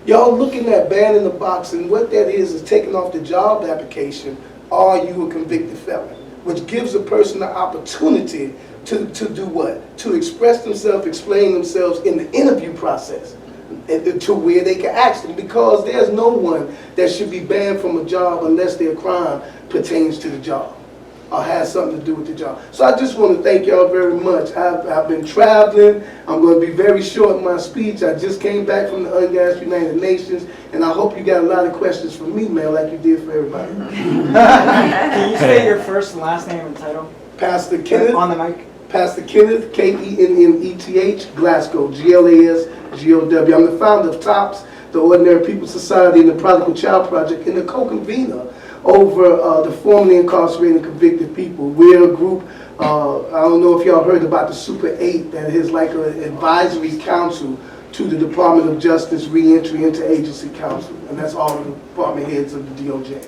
I: Y'all looking at banning the box, and what that is taking off the job application, are you a convicted felon? Which gives a person the opportunity to do what? To express themselves, explain themselves in the interview process, and to where they can ask them, because there's no one that should be banned from a job unless their crime pertains to the job or has something to do with the job. So I just want to thank y'all very much. I've been traveling. I'm going to be very short in my speech. I just came back from the Ungassed United Nations, and I hope you got a lot of questions for me, man, like you did for everybody.
N: Can you say your first and last name and title?
I: Pastor Kenneth.
N: On the mic.
I: Pastor Kenneth, Kenneth, Glasgow, GLASGOW. I'm the founder of TOPS, the Ordinary People Society, and the Prodigal Child Project, and the co-convener over the formerly incarcerated and convicted people. We're a group, I don't know if y'all heard about the Super 8, that is like an advisory council to the Department of Justice re-entry into agency council, and that's all the department heads of the DOJ.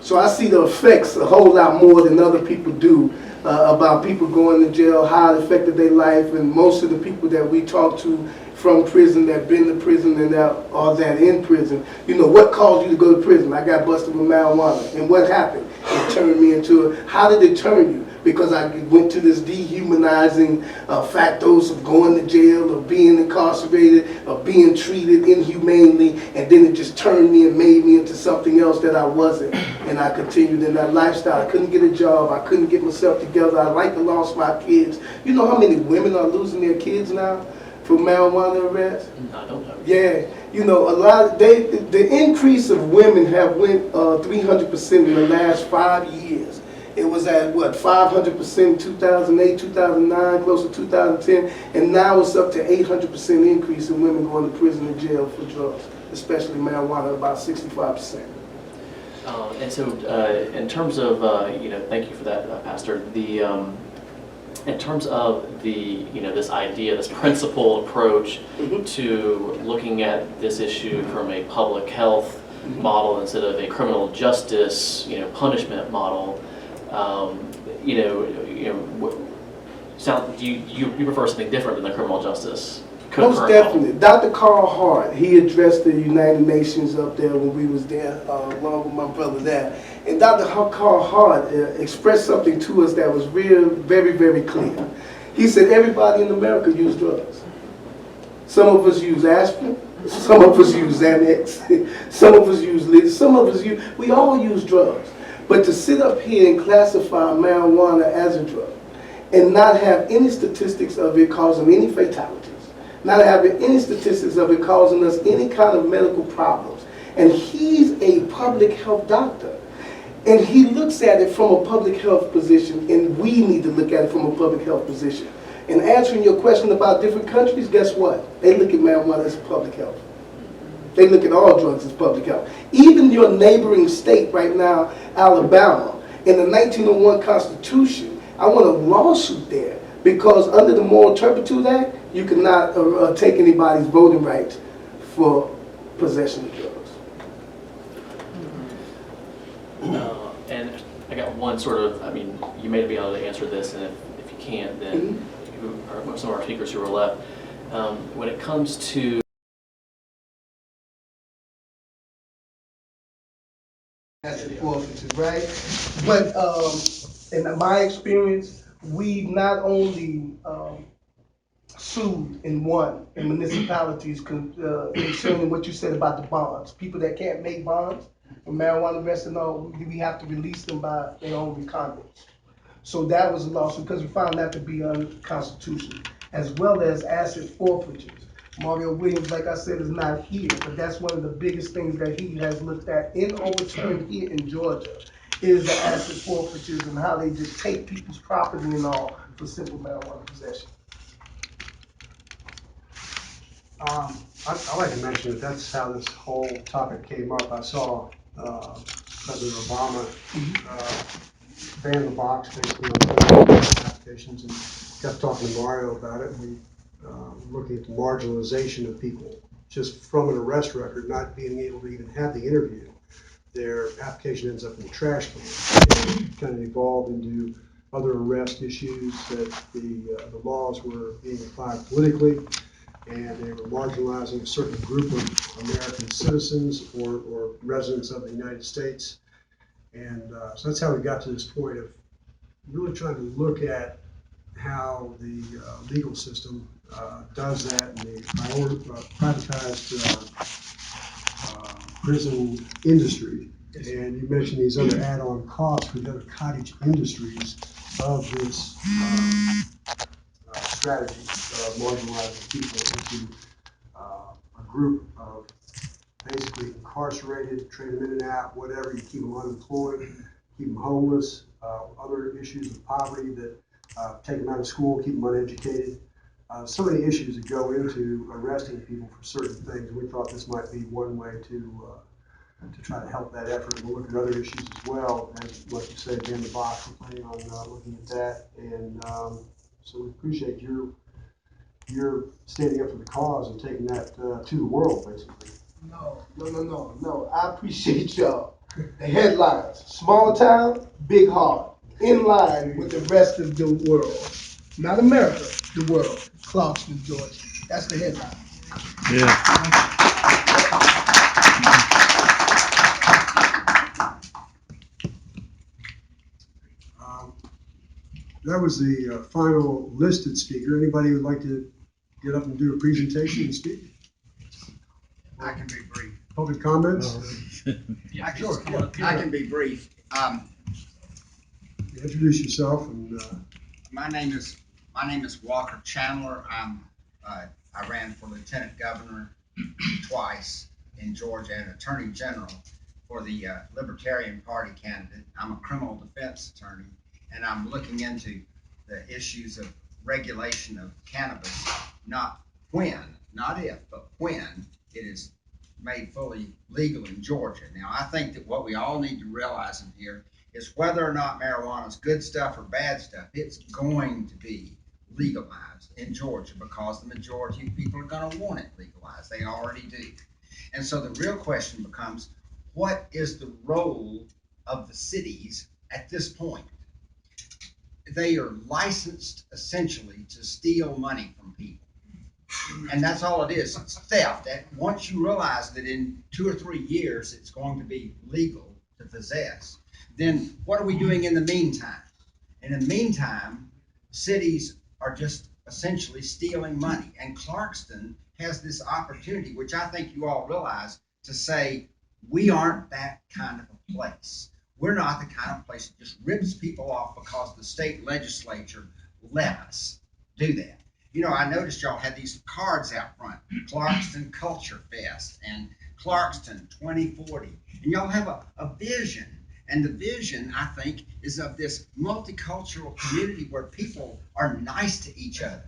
I: So I see the effects a whole lot more than other people do about people going to jail, how it affected their life, and most of the people that we talk to from prison, that been to prison and that in prison, you know, what caused you to go to prison? I got busted with marijuana. And what happened? It turned me into how did it turn you? Because I went to this dehumanizing factors of going to jail, of being incarcerated, of being treated inhumanely, and then it just turned me and made me into something else that I wasn't. And I continued in that lifestyle. I couldn't get a job. I couldn't get myself together. I like to lost my kids. You know how many women are losing their kids now for marijuana arrest?
B: I don't know.
I: Yeah, you know, a lot. The increase of women have went 300% in the last 5 years. It was at what 500% in 2008, 2009, close to 2010, and now it's up to 800% increase in women going to prison and jail for drugs, especially marijuana, about 65%.
B: And so, in terms of, you know, thank you for that, Pastor. In terms of the, you know, this idea, this principled approach to looking at this issue from a public health model instead of a criminal justice, you know, punishment model, you prefer something different than the criminal justice?
I: Most definitely. Dr. Carl Hart, he addressed the United Nations up there when we was there, along with my brother there. And Dr. Carl Hart expressed something to us that was very, very clear. He said everybody in America use drugs. Some of us use aspirin, some of us use Xanax, some of us use Liz, some of us use, we all use drugs. But to sit up here and classify marijuana as a drug and not have any statistics of it causing any fatalities, not having any statistics of it causing us any kind of medical problems. And he's a public health doctor. And he looks at it from a public health position, and we need to look at it from a public health position. And answering your question about different countries, guess what? They look at marijuana as public health. They look at all drugs as public health. Even your neighboring state right now, Alabama, in the 1901 Constitution, I want a lawsuit there because under the Moral Turpitude Act, you cannot take anybody's voting rights for possession of drugs.
B: And I got one sort of, I mean, you may be able to answer this, and if you can't, then some of our speakers who are left. When it comes to
I: Asset forfeiture, right? But in my experience, we've not only sued and won in municipalities concerning what you said about the bonds. People that can't make bonds for marijuana arrests and all, we have to release them by their own recognizance. So that was a lawsuit because we found that to be unconstitutional, as well as asset forfeitures. Mario Williams, like I said, is not here, but that's one of the biggest things that he has looked at in overturn here in Georgia, is the asset forfeitures and how they just take people's property and all for simple marijuana possession.
A: I'd like to mention that that's how this whole topic came up. I saw President Obama ban the box basically on applications, and kept talking to Mario about it. We looking at the marginalization of people just from an arrest record, not being able to even have the interview. Their application ends up in the trash can. And it kind of evolved into other arrest issues that the laws were being applied politically, and they were marginalizing a certain group of American citizens or residents of the United States. And so that's how we got to this point of really trying to look at how the legal system does that, and the privatized prison industry. And you mentioned these other add-on costs with other cottage industries of this strategy of marginalizing people into a group of basically incarcerated, trade them in and out, whatever, you keep them unemployed, keep them homeless, other issues of poverty that take them out of school, keep them uneducated. So many issues that go into arresting people for certain things. We thought this might be one way to try to help that effort. We'll look at other issues as well, as like you said, ban the box. We're planning on looking at that, and so we appreciate your standing up for the cause and taking that to the world, basically.
I: No. I appreciate y'all. The headlines: small town, big heart. in line with the rest of the world. Not America, the world. Clarkston, Georgia. That's the headline.
A: That was the final listed speaker. Anybody who would like to get up and do a presentation and speak?
O: I can be brief.
A: Public comments?
O: Sure. I can be brief.
A: Introduce yourself and.
O: My name is Walker Chandler. I ran for lieutenant governor twice in Georgia and attorney general for the Libertarian Party candidate. I'm a criminal defense attorney, and I'm looking into the issues of regulation of cannabis, not when, not if, but when it is made fully legal in Georgia. Now, I think that what we all need to realize in here is whether or not marijuana is good stuff or bad stuff, it's going to be legalized in Georgia because the majority of people are going to want it legalized. They already do. And so the real question becomes, what is the role of the cities at this point? They are licensed essentially to steal money from people. And that's all it is. It's theft. And once you realize that in 2 or 3 years it's going to be legal to possess, then what are we doing in the meantime? In the meantime, cities are just essentially stealing money. And Clarkston has this opportunity, which I think you all realize, to say, we aren't that kind of a place. We're not the kind of place that just rips people off because the state legislature let us do that. You know, I noticed y'all had these cards out front, Clarkston Culture Fest and Clarkston 2040. And y'all have a vision. And the vision, I think, is of this multicultural community where people are nice to each other.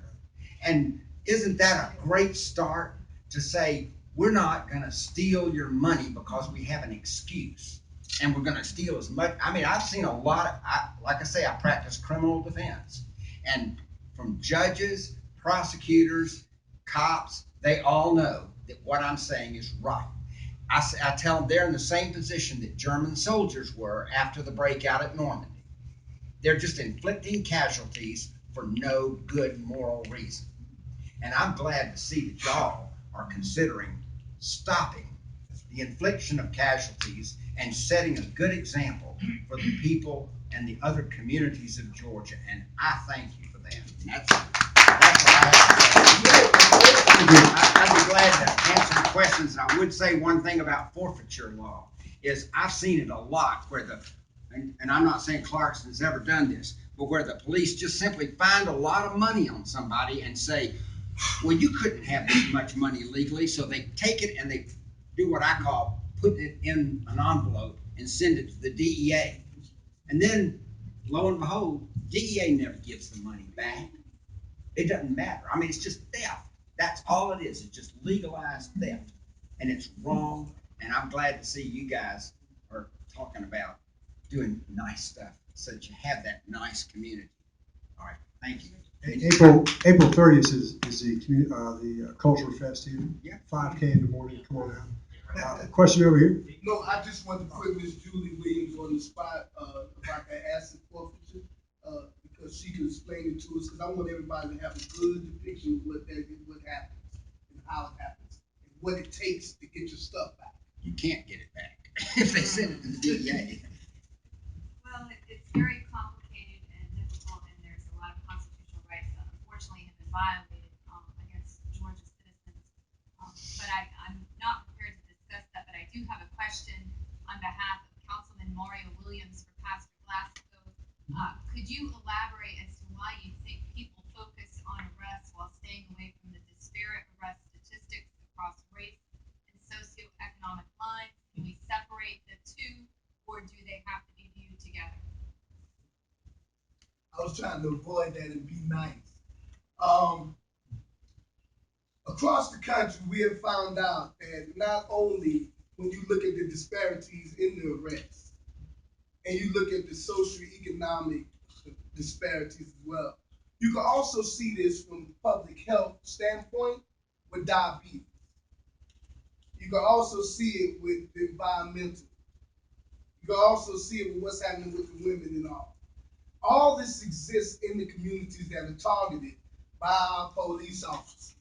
O: And isn't that a great start to say, we're not going to steal your money because we have an excuse. And we're going to steal as much. I mean, I've seen a lot of, like I say, I practice criminal defense. And from judges, prosecutors, cops, they all know that what I'm saying is right. I tell them they're in the same position that German soldiers were after the breakout at Normandy. They're just inflicting casualties for no good moral reason. And I'm glad to see that y'all are considering stopping the infliction of casualties and setting a good example for the people and the other communities of Georgia. And I thank you for that. And that's what I have to say. I'd be glad to answer the questions. I would say one thing about forfeiture law is I've seen it a lot where and I'm not saying Clarkston's ever done this, but where the police just simply find a lot of money on somebody and say, well, you couldn't have this much money legally, so they take it and they do what I call put it in an envelope and send it to the DEA. And then, lo and behold, DEA never gives the money back. It doesn't matter. I mean, it's just theft. That's all it is. It's just legalized theft. And it's wrong. And I'm glad to see you guys are talking about doing nice stuff so that you have that nice community. All right. Thank you.
A: April 30th is the Cultural Fest here. Yeah. 5K in the morning. Come on out. Question over here.
I: No, I just want to put Miss Julie Williams on the spot if I can ask the forfeiture because she can explain it to us because I want everybody to have a good depiction of what happens and how it happens and what it takes to get your stuff back.
O: You can't get it back if they send it to the DEA.
E: Well, it's very complicated and difficult, and there's a lot of constitutional rights that unfortunately have been violated against Georgia citizens. But I'm not prepared to discuss that, but I do have a question on behalf of Councilman Mario Williams for Pastor Glasgow. Could you elaborate as to why you think people focus on arrests while staying away from the disparate arrest statistics across race and socioeconomic lines? Can we separate the two, or do they have to be viewed together?
I: I was trying to avoid that and be nice. Across the country, we have found out that not only when you look at the disparities in the arrests, and you look at the socioeconomic disparities as well, you can also see this from the public health standpoint with diabetes. You can also see it with the environmental. You can also see it with what's happening with the women and all. All this exists in the communities that are targeted by our police officers,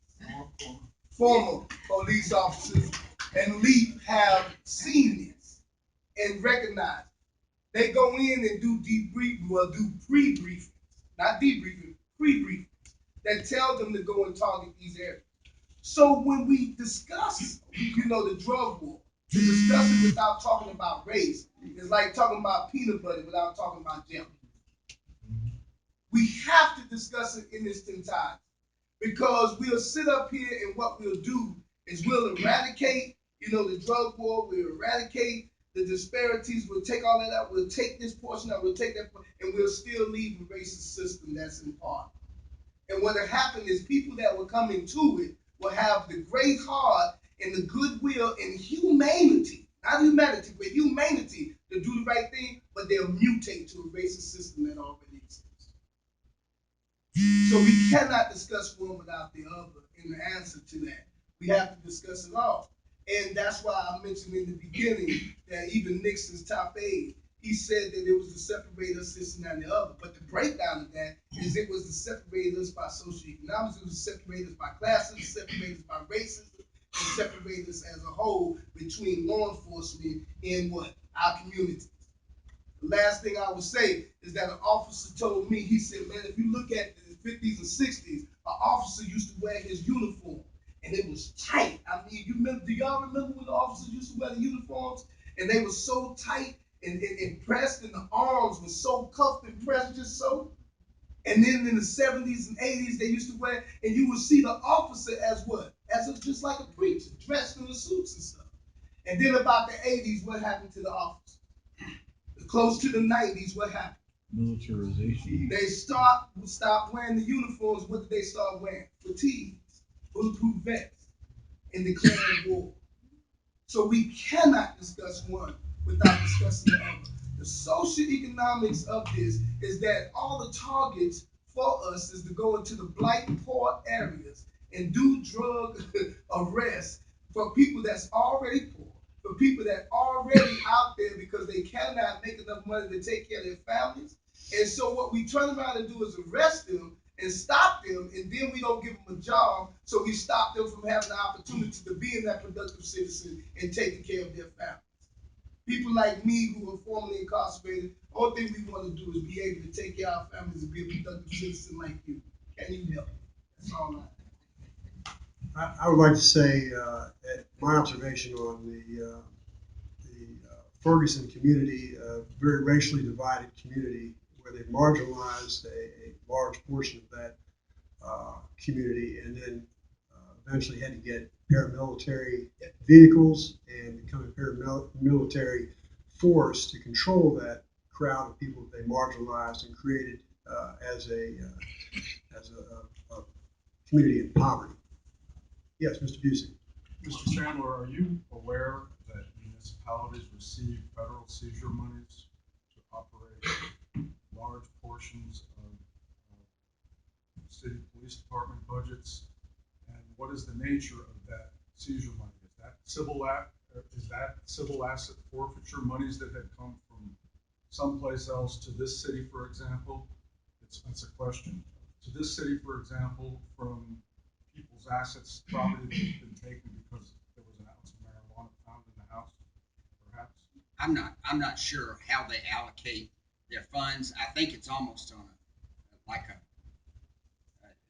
I: former police officers, and LEAP have seen this and recognized. They go in and do debrief, well, do pre-briefings, not debriefing, pre-briefings that tell them to go and target these areas. So when we discuss, the drug war, to discuss it without talking about race is like talking about peanut butter without talking about jelly. We have to discuss it in its entirety because we'll sit up here and what we'll do is we'll eradicate, the drug war, we'll eradicate the disparities, we'll take all that out, we'll take this portion out, we'll take that, and we'll still leave a racist system that's in part. And what will happen is people that will come into it will have the great heart and the goodwill and humanity, not humanity, but humanity to do the right thing, but they'll mutate to a racist system that already exists. So we cannot discuss one without the other in the answer to that. We have to discuss it all. And that's why I mentioned in the beginning that even Nixon's top aide, he said that it was to separate us this and that and the other. But the breakdown of that is it was to separate us by socioeconomics, it was to separate us by classes, separate us by races, and separate us as a whole between law enforcement and what? Our communities. The last thing I would say is that an officer told me, he said, man, if you look at the 50s and 60s, an officer used to wear his uniform and it was tight. I mean, do y'all remember when the officers used to wear the uniforms and they were so tight and pressed and the arms were so cuffed and pressed just so? And then in the 70s and 80s, they used to wear, and you would see the officer as what? Just like a preacher, dressed in the suits and stuff. And then about the 80s, what happened to the officer? Close to the 90s, what happened? Militarization. They stopped wearing the uniforms. What did they start wearing? Fatigues, bulletproof vests, and declared war. So we cannot discuss one without discussing the other. The socioeconomics of this is that all the targets for us is to go into the blight and poor areas and do drug arrests for people that's already poor, for people that are already out there because they cannot make enough money to take care of their families. And so what we turn around and do is arrest them and stop them, and then we don't give them a job, so we stop them from having the opportunity to be in that productive citizen and taking care of their families. People like me who are formerly incarcerated, all thing we want to do is be able to take care of our families and be a productive citizen like you. Can you help? That's all
A: I would like to say my observation on the Ferguson community, a very racially divided community where they marginalized a large portion of that community and then eventually had to get paramilitary vehicles and become a paramilitary force to control that crowd of people that they marginalized and created as a community in poverty. Yes, Mr. Busey.
P: Mr. Chandler, are you aware that municipalities receive federal seizure monies to operate large portions of city police department budgets? And what is the nature of that seizure money? Is that civil asset forfeiture monies that had come from someplace else to this city, for example? That's a question. To this city, for example, from people's assets, property that has been taken because there was an ounce of marijuana found in the house, perhaps?
O: I'm not sure how they allocate their funds. I think it's almost on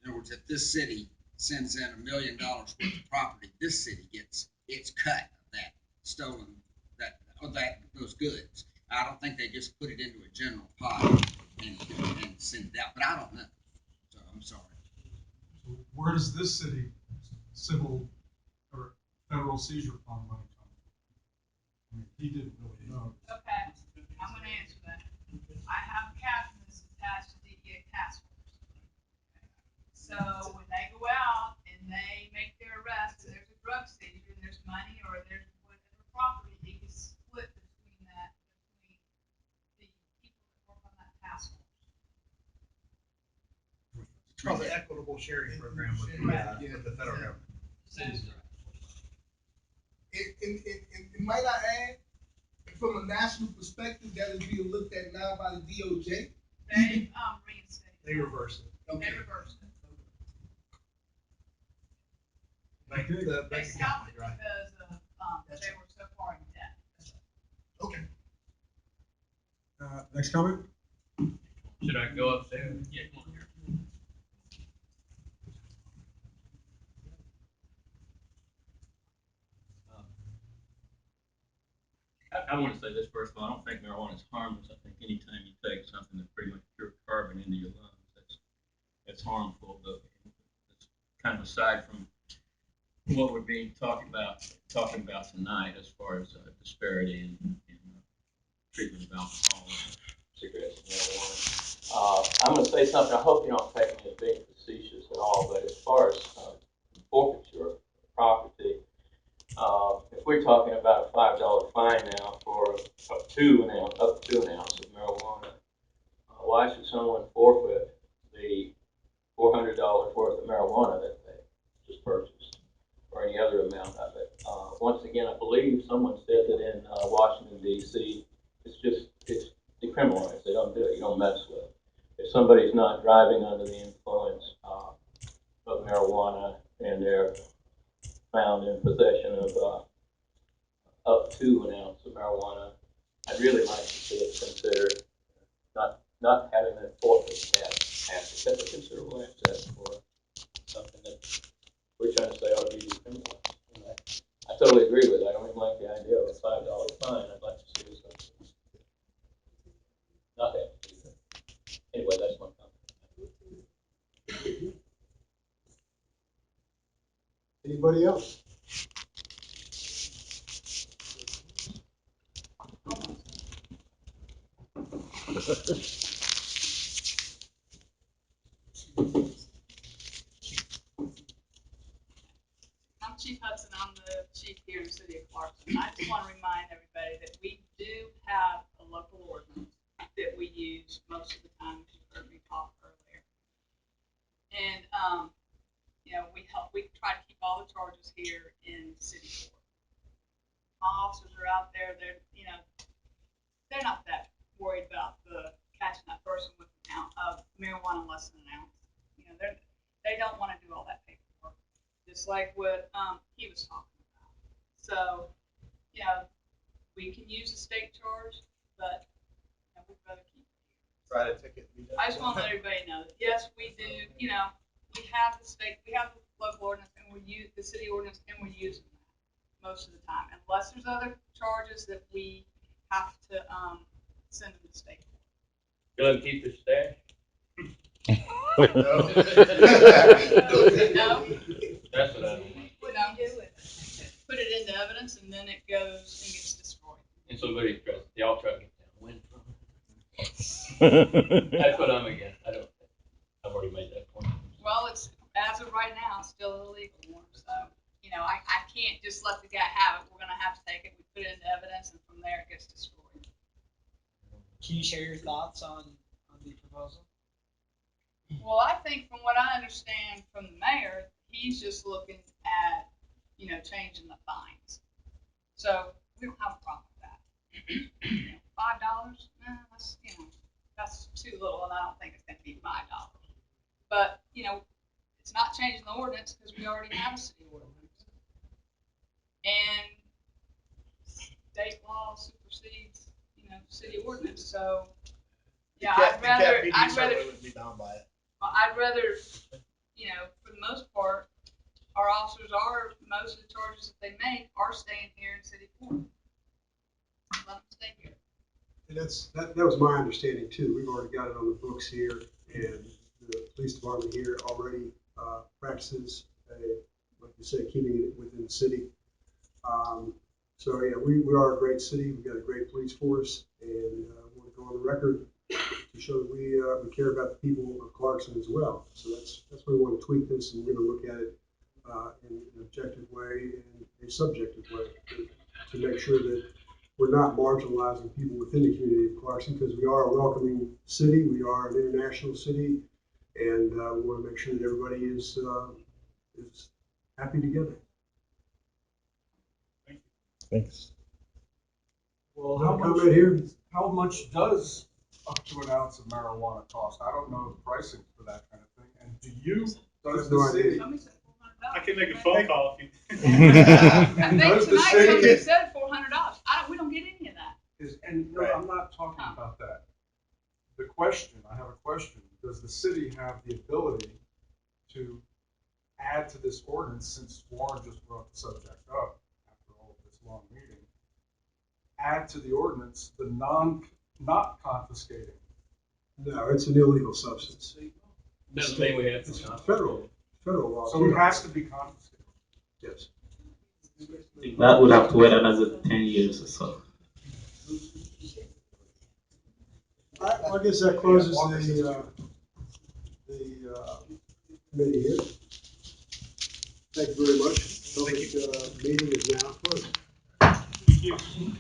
O: in other words, if this city sends in $1 million worth of property, this city gets its cut of that stolen, those goods. I don't think they just put it into a general pot and send it out, but I don't know. So I'm sorry.
P: So where does this city civil or federal seizure fund money come from? I mean, he didn't really know.
H: Okay, I'm gonna answer that. I have a captain that's attached to the task force. So when they go out and they make their arrest, and there's a drug seizure, and there's money or there's whatever property, it gets split between the people that work on that task force.
C: It's called the equitable sharing program with the federal government.
I: And might I add, from a national perspective, that is being looked at now by the DOJ.
H: They reinstated.
P: They reversed it.
H: They reversed it. They stopped it because of, they were so far in debt.
P: Okay. Next comment?
M: Should I go upstairs? Yeah, come on here. I want to say this first of all. I don't think marijuana is harmless. I think anytime you take something that's pretty much pure carbon into your lungs, that's harmful. But it's kind of aside from what we're being talking about tonight, as far as disparity in treatment of alcohol, cigarettes, and marijuana. I'm going to say something. I hope you don't take me as being facetious at all. But as far as forfeiture of property. If we're talking about a $5 fine now for up to an ounce of marijuana, why should someone forfeit the $400 worth of marijuana that they just purchased, or any other amount of it? Once again, I believe someone said that in Washington D.C., it's decriminalized. They don't do it. You don't mess with it. If somebody's not driving under the influence of marijuana and they're found in possession of up to an ounce of marijuana, I'd really like to see it considered not having that forfeit asset. That's a considerable asset for something that we're trying to say ought to be decriminalized. I totally agree with it. I don't even like the idea of a $5 fine. I'd like to see it not have to do that. Anyway, that's my comment.
A: Anybody else?
H: I'm Chief Hudson. I'm the chief here in the city of Clarkston. I just want to remind everybody that we do have a local ordinance that we use most of the time, as you heard me talk earlier. And, we try to keep all the charges here in city court. My officers are out there, they're not that worried about catching that person with an ounce of marijuana less than an ounce. They don't want to do all that paperwork, just like what he was talking about. So, we can use a state charge, but we'd rather keep it.
C: Try to ticket.
H: I just want to let everybody know that yes, we do. We have the local ordinance, and we use the city ordinance, and we use them most of the time, unless there's other charges that we have to send them to state court.
M: You let them keep their stash?
H: No.
M: That's what I don't want.
H: What do you do with it? Put it into evidence, and then it goes and gets destroyed.
M: And somebody tries, they all try to get downwind from it. That's what I'm against. I've already made that point.
H: Well, it's, as of right now, still illegal. So, I can't just let the guy have it. We're gonna have to take it, we put it into evidence, and from there it gets destroyed.
N: Can you share your thoughts on the proposal?
H: Well, I think from what I understand from the mayor, he's just looking at, changing the fines. So we don't have a problem with that. $5, that's too little, and I don't think it's gonna be $5. But, it's not changing the ordinance because we already have a city ordinance. And state law supersedes, city ordinance, so, yeah, I'd rather,
C: would be bound by it.
H: For the most part, our officers most of the charges that they make are staying here in city court. Let them stay here.
A: And that was my understanding too. We've already got it on the books here, and the police department here already practices, like you say, keeping it within the city. So yeah, we are a great city. We've got a great police force, and I want to go on the record to show that we care about the people of Clarkston as well. So that's why we want to tweak this, and we're going to look at it in an objective way and a subjective way to make sure that we're not marginalizing people within the community of Clarkston, because we are a welcoming city. We are an international city, and we want to make sure that everybody is happy together.
P: Thanks.
Q: Well,
A: How much here?
Q: how much does
P: up to an ounce of marijuana cost? I don't know the pricing for that kind of thing. And do you, does
A: No
P: the
A: idea.
P: city?
K: I can make a phone call if you.
H: I think
P: Does the
H: tonight
P: city-
H: somebody said $400. We don't get any of that.
P: And no, I'm not talking about that. The question, I have a question. Does the city have the ability to add to this ordinance, since Warren just brought the subject up after all of this long meeting, add to the ordinance the not confiscating?
A: No, it's an illegal substance.
F: Doesn't mean we have
A: It's
F: to.
A: federal law.
P: So it has to be confiscated.
A: Yes.
D: That would have to wait another 10 years or so.
A: I guess that closes the committee here. Thank you very much. Public meeting is now closed.
K: Thank you.